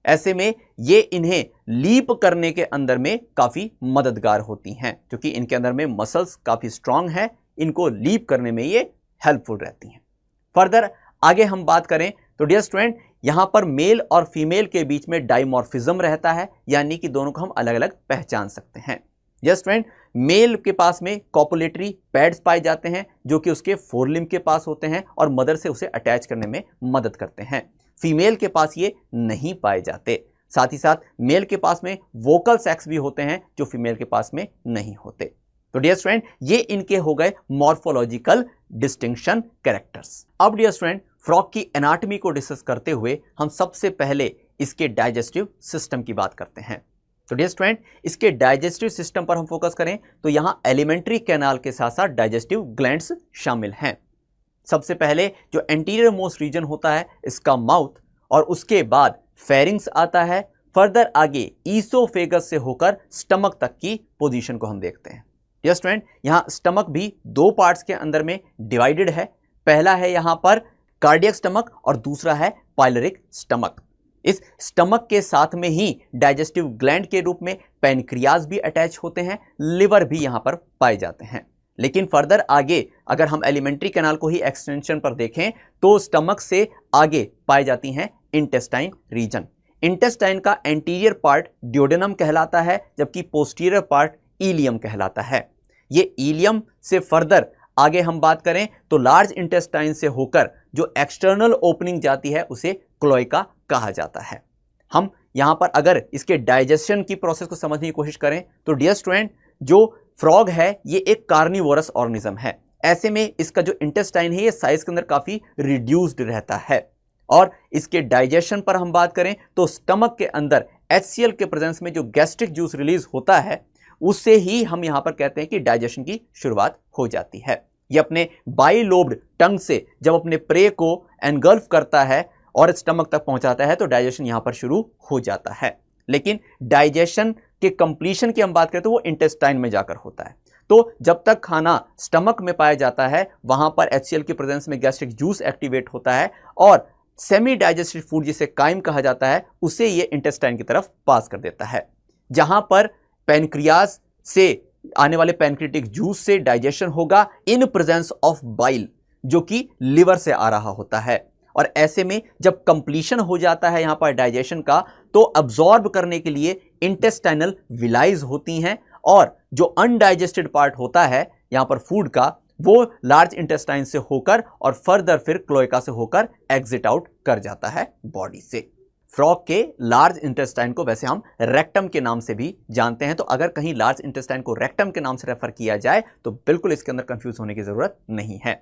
ऐसे में ये इन्हें लीप करने के अंदर में काफी मददगार होती हैं, क्योंकि इनके अंदर में मसल्स काफी स्ट्रांग है, इनको लीप करने में ये हेल्पफुल रहती हैं। फर्दर आगे हम बात करें तो डियर स्टूडेंट, यहां पर मेल और फीमेल के बीच में डाइमॉर्फिज्म रहता है, यानी कि दोनों को हम अलग अलग पहचान सकते हैं। डियर स्टूडेंट, मेल के पास में कॉपुलेटरी पैड्स पाए जाते हैं, जो कि उसके फोर लिम्ब के पास होते हैं और मदर से उसे अटैच करने में मदद करते हैं। फीमेल के पास ये नहीं पाए जाते। साथ ही साथ मेल के पास में वोकल सैक्स भी होते हैं, जो फीमेल के पास में नहीं होते। तो डियर स्टूडेंट, ये इनके हो गए मॉर्फोलॉजिकल डिस्टिंक्शन कैरेक्टर्स। अब डियर स्टूडेंट, फ्रॉग की एनाटॉमी को डिस्कस करते हुए हम सबसे पहले इसके डाइजेस्टिव सिस्टम की बात करते हैं। तो डियर स्टूडेंट, इसके डाइजेस्टिव सिस्टम पर हम फोकस करें तो यहां एलिमेंट्री कैनाल के साथ साथ डाइजेस्टिव ग्लैंड्स शामिल हैं। सबसे पहले जो एंटीरियर मोस्ट रीजन होता है इसका माउथ, और उसके बाद फेरिंग्स आता है। फर्दर आगे ईसोफेगस से होकर स्टमक तक की पोजीशन को हम देखते हैं। डियर स्टूडेंट, यहां स्टमक भी दो पार्ट्स के अंदर में डिवाइडेड है। पहला है यहां पर कार्डियक स्टमक और दूसरा है पाइलोरिक स्टमक। इस स्टमक के साथ में ही डाइजेस्टिव ग्लैंड के रूप में पैनक्रियाज भी अटैच होते हैं, लिवर भी यहां पर पाए जाते हैं। लेकिन फर्दर आगे अगर हम एलिमेंट्री कैनाल को ही एक्सटेंशन पर देखें तो स्टमक से आगे पाई जाती हैं इंटेस्टाइन रीजन। इंटेस्टाइन का एंटीरियर पार्ट ड्यूडेनम कहलाता है, जबकि पोस्टीरियर पार्ट इलियम कहलाता है। ये इलियम से फर्दर आगे हम बात करें तो लार्ज इंटेस्टाइन से होकर जो एक्सटर्नल ओपनिंग जाती है उसे क्लोएका कहा जाता है। हम यहां पर अगर इसके डाइजेशन की प्रोसेस को समझने की कोशिश करें तो डियर स्टूडेंट, जो फ्रॉग है ये एक कार्निवोरस ऑर्गेनिज्म है। ऐसे में इसका जो इंटेस्टाइन है ये साइज के अंदर काफी रिड्यूस्ड रहता है। और इसके डाइजेशन पर हम बात करें तो स्टमक के अंदर HCl के प्रेजेंस में जो गैस्ट्रिक जूस रिलीज होता है उससे ही हम यहां पर कहते हैं कि डाइजेशन की शुरुआत हो जाती है। ये अपने बाइलोब्ड टंग से जब अपने प्रे को एनगल्फ करता है और स्टमक तक पहुंचाता है तो डाइजेशन यहां पर शुरू हो जाता है। लेकिन डाइजेशन के कंप्लीशन की हम बात करें तो वो इंटेस्टाइन में जाकर होता है। तो जब तक खाना स्टमक में पाया जाता है वहां पर HCl के प्रेजेंस में गैस्ट्रिक जूस एक्टिवेट होता है और सेमी डाइजेस्टेड फूड जिसे काइम कहा जाता है उसे ये इंटेस्टाइन की तरफ पास कर देता है, जहां पर पैनक्रियाज से आने वाले पैनक्रियाटिक जूस से डाइजेशन होगा इन प्रेजेंस ऑफ बाइल, जो कि लिवर से आ रहा होता है। और ऐसे में जब कंप्लीशन हो जाता है यहां पर डाइजेशन का तो अब्सॉर्ब करने के लिए इंटेस्टाइनल विलाइज होती हैं, और जो अनडाइजेस्टेड पार्ट होता है यहां पर फूड का वो लार्ज इंटेस्टाइन से होकर और फर्दर फिर क्लोएका से होकर एग्जिट आउट कर जाता है बॉडी से। फ्रॉग के लार्ज इंटेस्टाइन को वैसे हम रेक्टम के नाम से भी जानते हैं, तो अगर कहीं लार्ज इंटेस्टाइन को रेक्टम के नाम से रेफर किया जाए तो बिल्कुल इसके अंदर कंफ्यूज होने की जरूरत नहीं है।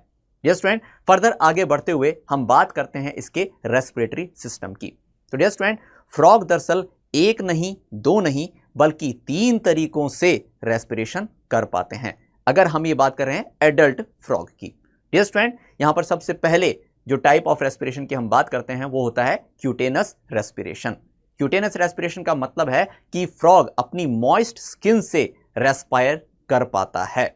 डियर स्टूडेंट, फर्दर आगे बढ़ते हुए हम बात करते हैं इसके रेस्पिरेटरी सिस्टम की। तो डियर स्टूडेंट, फ्रॉग दरअसल एक नहीं, दो नहीं, बल्कि 3 तरीकों से रेस्पिरेशन कर पाते हैं। अगर हम ये बात कर रहे हैं एडल्ट फ्रॉग की। डियर स्टूडेंट, यहां पर सबसे पहले जो टाइप ऑफ रेस्पिरेशन की हम बात करते हैं वो होता है क्यूटेनस रेस्पिरेशन। क्यूटेनस रेस्पिरेशन का मतलब है कि फ्रॉग अपनी मॉइस्ट स्किन से रेस्पायर कर पाता है।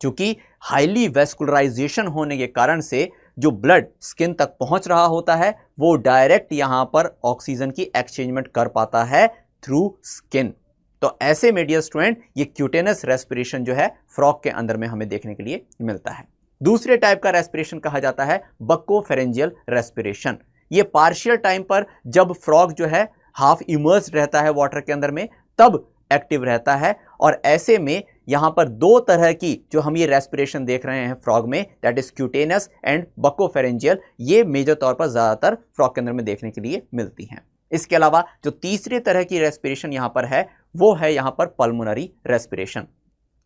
क्योंकि हाईली वेस्कुलराइजेशन होने के कारण से जो ब्लड स्किन तक पहुंच रहा होता है वो डायरेक्ट यहां पर ऑक्सीजन की एक्सचेंजमेंट कर पाता है थ्रू स्किन। तो ऐसे में डियर स्टूडेंट ये क्यूटेनस रेस्पिरेशन जो है फ्रॉग के अंदर में हमें देखने के लिए मिलता है। दूसरे टाइप का रेस्पिरेशन कहा जाता है बक्कोफेरेंजियल रेस्पिरेशन। ये पार्शियल टाइम पर जब फ्रॉग जो है हाफ इमर्स्ड रहता है वाटर के अंदर में तब एक्टिव रहता है, और ऐसे में यहां पर 2 तरह की जो हम ये रेस्पिरेशन देख रहे हैं फ्रॉग में, दैट इज क्यूटेनस एंड बक्कोफेरेंजियल, ये मेजर तौर पर ज्यादातर फ्रॉग के अंदर में देखने के लिए मिलती हैं। इसके अलावा जो तीसरी तरह की रेस्पिरेशन यहां पर है वो है यहां पर पल्मोनरी रेस्पिरेशन,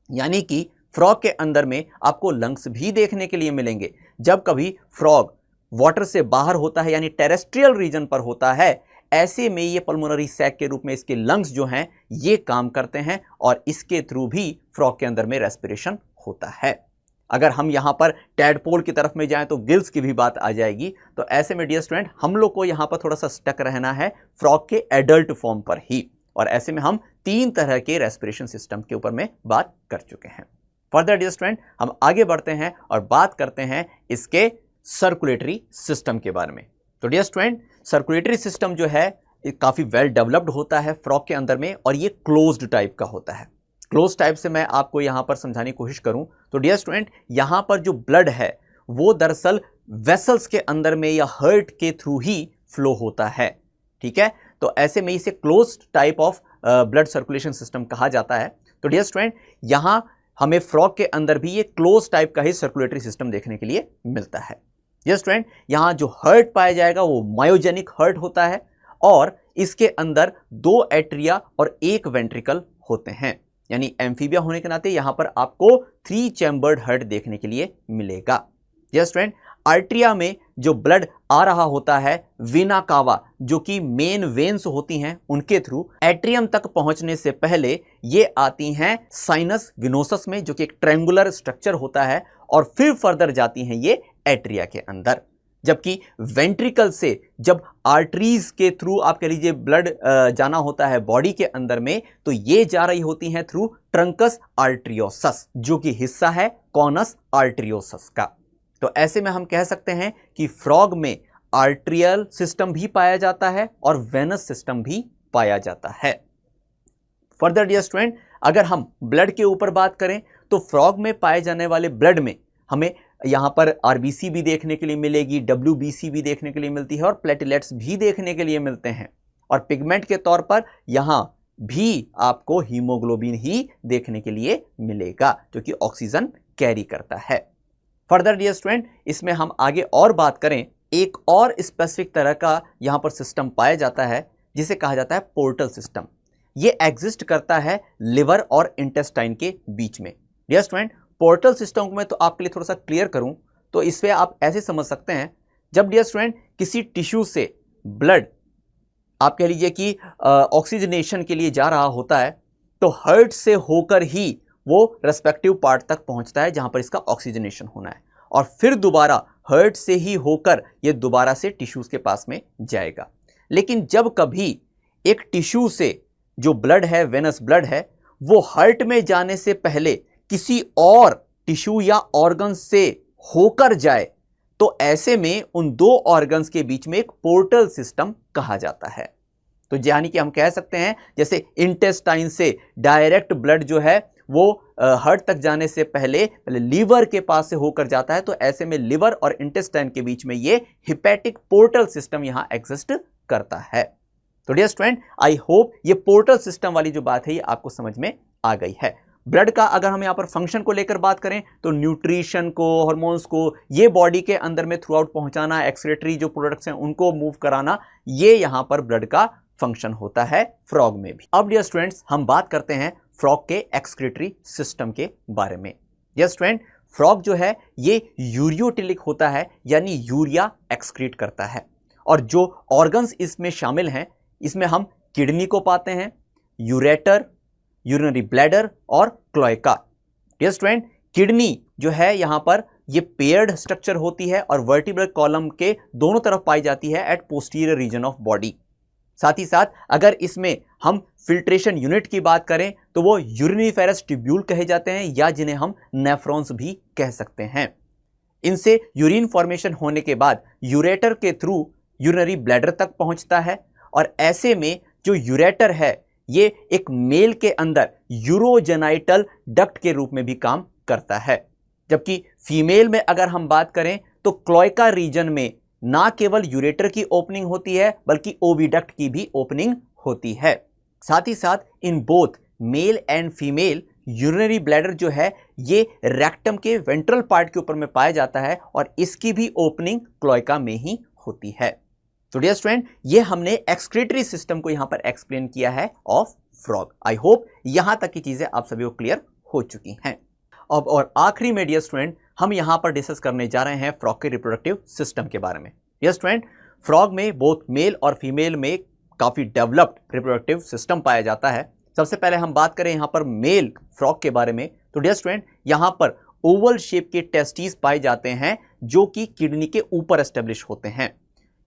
यानी कि फ्रॉग के अंदर में आपको लंग्स भी देखने के लिए मिलेंगे। जब कभी फ्रॉग वाटर से बाहर होता है यानी टेरेस्ट्रियल रीजन पर होता है, ऐसे में ये पल्मोनरी सैक के रूप में इसके लंग्स जो हैं ये काम करते हैं और इसके थ्रू भी फ्रॉग के अंदर में रेस्पिरेशन होता है। अगर हम यहां पर टैडपोल की तरफ में जाएं तो गिल्स की भी बात आ जाएगी। तो ऐसे में डियर स्टूडेंट हम लोग को यहां पर थोड़ा सा स्टक रहना है फ्रॉग के एडल्ट फॉर्म पर ही, और ऐसे में हम 3 तरह के रेस्पिरेशन सिस्टम के ऊपर में बात कर चुके हैं। फर्दर डियर स्टूडेंट हम आगे बढ़ते हैं और बात करते हैं इसके सर्कुलेटरी सिस्टम के बारे में। तो डियर स्टूडेंट सर्कुलेटरी सिस्टम जो है ये काफ़ी वेल डेवलप्ड होता है फ्रॉग के अंदर में, और ये क्लोज्ड टाइप का होता है। क्लोज टाइप से मैं आपको यहाँ पर समझाने की कोशिश करूँ तो डियर स्टूडेंट यहाँ पर जो ब्लड है वो दरअसल वेसल्स के अंदर में या हार्ट के थ्रू ही फ्लो होता है। ठीक है, तो ऐसे में इसे closed type of blood circulation system कहा जाता है। तो डियर स्टूडेंट यहाँ हमें फ्रॉग के अंदर भी ये क्लोज टाइप का ही सर्कुलेटरी सिस्टम देखने के लिए मिलता है। डियर स्टूडेंट यहाँ जो हार्ट पाया जाएगा वो मायोजेनिक हार्ट होता है, और इसके अंदर 2 एट्रिया और 1 वेंट्रिकल होते हैं, यानी एम्फीबिया होने के नाते यहां पर आपको 3 चैम्बर्ड हार्ट देखने के लिए मिलेगा। डियर स्टूडेंट आर्ट्रिया में जो ब्लड आ रहा होता है वीना कावा जो कि मेन वेन्स होती हैं उनके थ्रू एट्रियम तक पहुंचने से पहले ये आती हैं साइनस विनोसस में जो कि एक ट्रायंगुलर स्ट्रक्चर होता है, और फिर फर्दर जाती हैं ये एट्रिया के अंदर। जबकि वेंट्रिकल से जब आर्टरीज के थ्रू आप कह लीजिए ब्लड जाना होता है बॉडी के अंदर में, तो ये जा रही होती हैं थ्रू ट्रंकस आर्टरियोसस, जो कि हिस्सा है कॉनस आर्टरियोसस का। तो ऐसे में हम कह सकते हैं कि फ्रॉग में आर्ट्रियल सिस्टम भी पाया जाता है और वेनस सिस्टम भी पाया जाता है। फर्दर डियर स्टूडेंट, अगर हम ब्लड के ऊपर बात करें तो फ्रॉग में पाए जाने वाले ब्लड में हमें यहां पर आरबीसी भी देखने के लिए मिलेगी, डब्ल्यूबीसी भी देखने के लिए मिलती है और प्लेटलेट्स भी देखने के लिए मिलते हैं। और पिगमेंट के तौर पर यहां भी आपको हीमोग्लोबिन ही देखने के लिए मिलेगा, जो कि ऑक्सीजन कैरी करता है। फर्दर डियर स्टूडेंट, इसमें हम आगे और बात करें, एक और स्पेसिफिक तरह का यहां पर सिस्टम पाया जाता है जिसे कहा जाता है पोर्टल सिस्टम। ये एग्जिस्ट करता है लिवर और इंटेस्टाइन के बीच में। डियर स्टूडेंट, पोर्टल सिस्टम को मैं तो आपके लिए थोड़ा सा क्लियर करूं तो इससे आप ऐसे समझ सकते हैं, जब डियर स्टूडेंट किसी टिश्यू से ब्लड आप कह लीजिए कि ऑक्सीजनेशन के लिए जा रहा होता है, तो हार्ट से होकर ही वो रेस्पेक्टिव पार्ट तक पहुंचता है जहां पर इसका ऑक्सीजनेशन होना है, और फिर दोबारा हार्ट से ही होकर ये दोबारा से टिश्यूज के पास में जाएगा। लेकिन जब कभी एक टिश्यू से जो ब्लड है, वेनस ब्लड है, वो हार्ट में जाने से पहले किसी और टिश्यू या ऑर्गन से होकर जाए, तो ऐसे में उन दो ऑर्गन्स के बीच में एक पोर्टल सिस्टम कहा जाता है। तो यानी कि हम कह सकते हैं जैसे इंटेस्टाइन से डायरेक्ट ब्लड जो है वो हार्ट तक जाने से पहले लीवर के पास से होकर जाता है, तो ऐसे में लिवर और इंटेस्टाइन के बीच में ये हिपैटिक पोर्टल सिस्टम यहां एग्जिस्ट करता है। तो डियर स्टूडेंट, आई होप ये पोर्टल सिस्टम वाली जो बात है ये आपको समझ में आ गई है। ब्लड का अगर हम यहां पर फंक्शन को लेकर बात करें तो न्यूट्रिशन को, हार्मोन्स को ये बॉडी के अंदर में थ्रू आउट पहुंचाना, एक्सक्रीटरी जो प्रोडक्ट्स हैं उनको मूव कराना, ये यहां पर ब्लड का फंक्शन होता है फ्रॉग में भी। अब डियर स्टूडेंट्स, हम बात करते हैं फ्रॉग के एक्सक्रीटरी सिस्टम के बारे में। डियर स्टूडेंट, फ्रॉग जो है ये यूरियोटिलिक होता है, यानी यूरिया एक्सक्रीट करता है। और जो ऑर्गन्स इसमें शामिल हैं, इसमें हम किडनी को पाते हैं, यूरेटर, यूरिनरी ब्लैडर और क्लोएका। डियर स्टूडेंट, किडनी जो है यहां पर ये पेयर्ड स्ट्रक्चर होती है और वर्टिब्रल कॉलम के दोनों तरफ पाई जाती है at posterior region of body. साथ ही साथ अगर इसमें हम फिल्ट्रेशन यूनिट की बात करें तो वो यूरिनिफेरस ट्यूब्यूल कहे जाते हैं, या जिन्हें हम नेफ्रॉन्स भी कह सकते हैं। इनसे यूरिन फॉर्मेशन होने के बाद यूरेटर के थ्रू यूरिनरी ब्लैडर तक पहुंचता है, और ऐसे में जो यूरेटर है ये एक मेल के अंदर यूरोजेनाइटल डक्ट के रूप में भी काम करता है। जबकि फीमेल में अगर हम बात करें तो क्लोएका रीजन में ना केवल यूरेटर की ओपनिंग होती है बल्कि ओविडक्ट की भी ओपनिंग होती है। साथ ही साथ in both male and female urinary bladder जो है ये रेक्टम के वेंट्रल पार्ट के ऊपर में पाया जाता है, और इसकी भी ओपनिंग क्लोएका में ही होती है। तो डियर स्टूडेंट, ये हमने एक्सक्रीटरी सिस्टम को यहां पर एक्सप्लेन किया है ऑफ फ्रॉग। आई होप यहां तक की चीजें आप सभी को क्लियर हो चुकी हैं। अब और आखिरी में डियर स्टूडेंट, हम यहां पर डिस्कस करने जा रहे हैं फ्रॉग के रिप्रोडक्टिव सिस्टम के बारे में। डियर स्टूडेंट, फ्रॉग में बोथ मेल और फीमेल में काफी डेवलप्ड रिप्रोडक्टिव सिस्टम पाया जाता है। सबसे पहले हम बात करें यहां पर मेल फ्रॉग के बारे में, तो डियर स्टूडेंट यहां पर ओवल शेप के टेस्टिस पाए जाते हैं जो कि किडनी के ऊपर एस्टेब्लिश होते हैं।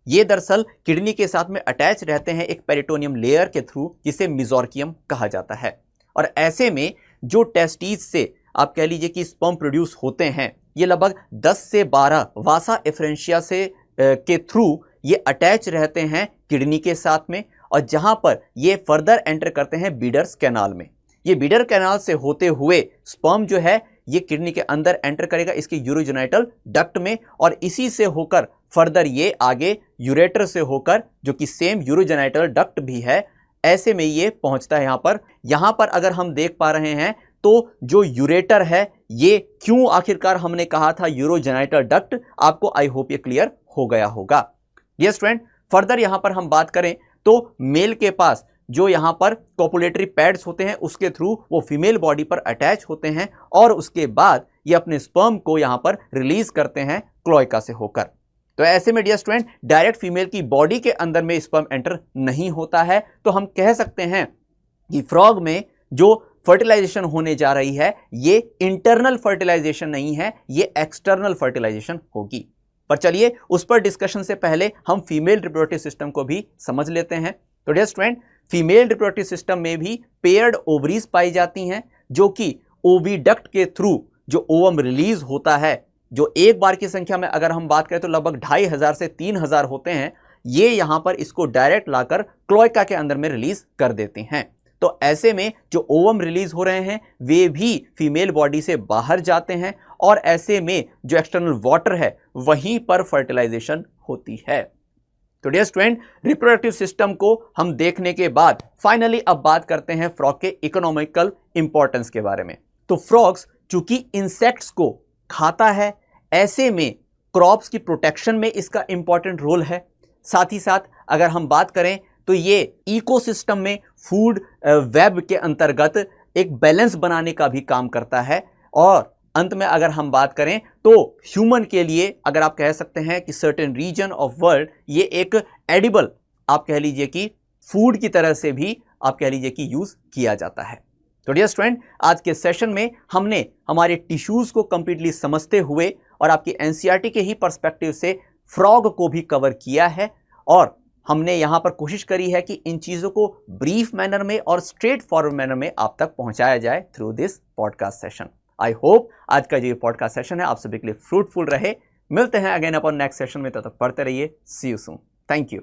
ये दरअसल किडनी के साथ में अटैच रहते हैं एक पेरिटोनियम लेयर के थ्रू, जिसे मेसोर्कियम कहा जाता है। और ऐसे में जो टेस्टिस से आप कह लीजिए कि स्पर्म प्रोड्यूस होते हैं, ये लगभग 10 से 12 वासा एफरेंशिया से के थ्रू ये अटैच रहते हैं किडनी के साथ में, और जहां पर ये फर्दर एंटर करते हैं बीडर्स कैनाल में। ये बीडर कैनाल से होते हुए स्पर्म जो है ये किडनी के अंदर एंटर करेगा इसके यूरोजेनाइटल डक्ट में, और इसी से होकर फर्दर ये आगे यूरेटर से होकर, जो कि सेम यूरोजेनाइटल डक्ट भी है, ऐसे में ये पहुंचता है यहां पर अगर हम देख पा रहे हैं तो जो यूरेटर है ये क्यों आखिरकार हमने कहा था यूरोजेनाइटल डक्ट, आपको आई होप ये क्लियर हो गया होगा। डियर स्टूडेंट, फर्दर यहां पर हम बात करें तो मेल के पास जो यहां पर कोपुलेटरी पैड्स होते हैं उसके थ्रू वो फीमेल बॉडी पर अटैच होते हैं, और उसके बाद ये अपने स्पर्म को यहां पर रिलीज करते हैं क्लोएका से होकर। तो ऐसे में डियर स्टूडेंट, डायरेक्ट फीमेल की बॉडी के अंदर में स्पर्म एंटर नहीं होता है। तो हम कह सकते हैं कि फ्रॉग में जो फर्टिलाइजेशन होने जा रही है ये इंटरनल फर्टिलाइजेशन नहीं है, ये एक्सटर्नल फर्टिलाइजेशन होगी। पर चलिए उस पर डिस्कशन से पहले हम फीमेल रिप्रोडक्टिव सिस्टम को भी समझ लेते हैं। तो dear student, female reproductive system में भी पेयर्ड ओवरीज पाई जाती हैं, जो कि ओविडक्ट के थ्रू जो ओवम रिलीज होता है, जो एक बार की संख्या में अगर हम बात करें तो लगभग 2500 से 3000 होते हैं, ये यहां पर इसको डायरेक्ट लाकर क्लोएका के अंदर में रिलीज कर देते हैं। तो ऐसे में जो ओवम रिलीज हो रहे हैं वे भी फीमेल बॉडी से बाहर जाते हैं और ऐसे में जो एक्सटर्नल वाटर है वहीं पर फर्टिलाइजेशन होती है। तो डियर स्टूडेंट, रिप्रोडक्टिव सिस्टम को हम देखने के बाद फाइनली अब बात करते हैं फ्रॉग के इकोनॉमिकल इंपॉर्टेंस के बारे में। तो फ्रॉग्स चूंकि इंसेक्ट्स को खाता है, ऐसे में क्रॉप्स की प्रोटेक्शन में इसका इंपॉर्टेंट रोल है। साथ ही साथ अगर हम बात करें तो ये इकोसिस्टम में फूड वेब के अंतर्गत एक बैलेंस बनाने का भी काम करता है। और अंत में अगर हम बात करें तो ह्यूमन के लिए अगर आप कह सकते हैं कि सर्टेन रीजन ऑफ वर्ल्ड ये एक एडिबल आप कह लीजिए कि फूड की तरह से भी आप कह लीजिए कि यूज किया जाता है। तो डियर स्टूडेंट, आज के सेशन में हमने हमारे टिश्यूज को कंप्लीटली समझते हुए और आपकी एनसीईआरटी के ही पर्सपेक्टिव से फ्रॉग को भी कवर किया है और हमने यहां पर कोशिश करी है कि इन चीजों को ब्रीफ मैनर में और स्ट्रेट फॉरवर्ड मैनर में आप तक पहुंचाया जाए through this podcast session. I hope आज का जो पॉडकास्ट सेशन है आप सभी के लिए फ्रूटफुल रहे। मिलते हैं अगेन अपन नेक्स्ट सेशन में, तब तक पढ़ते रहिए। सी यू सून। Thank you.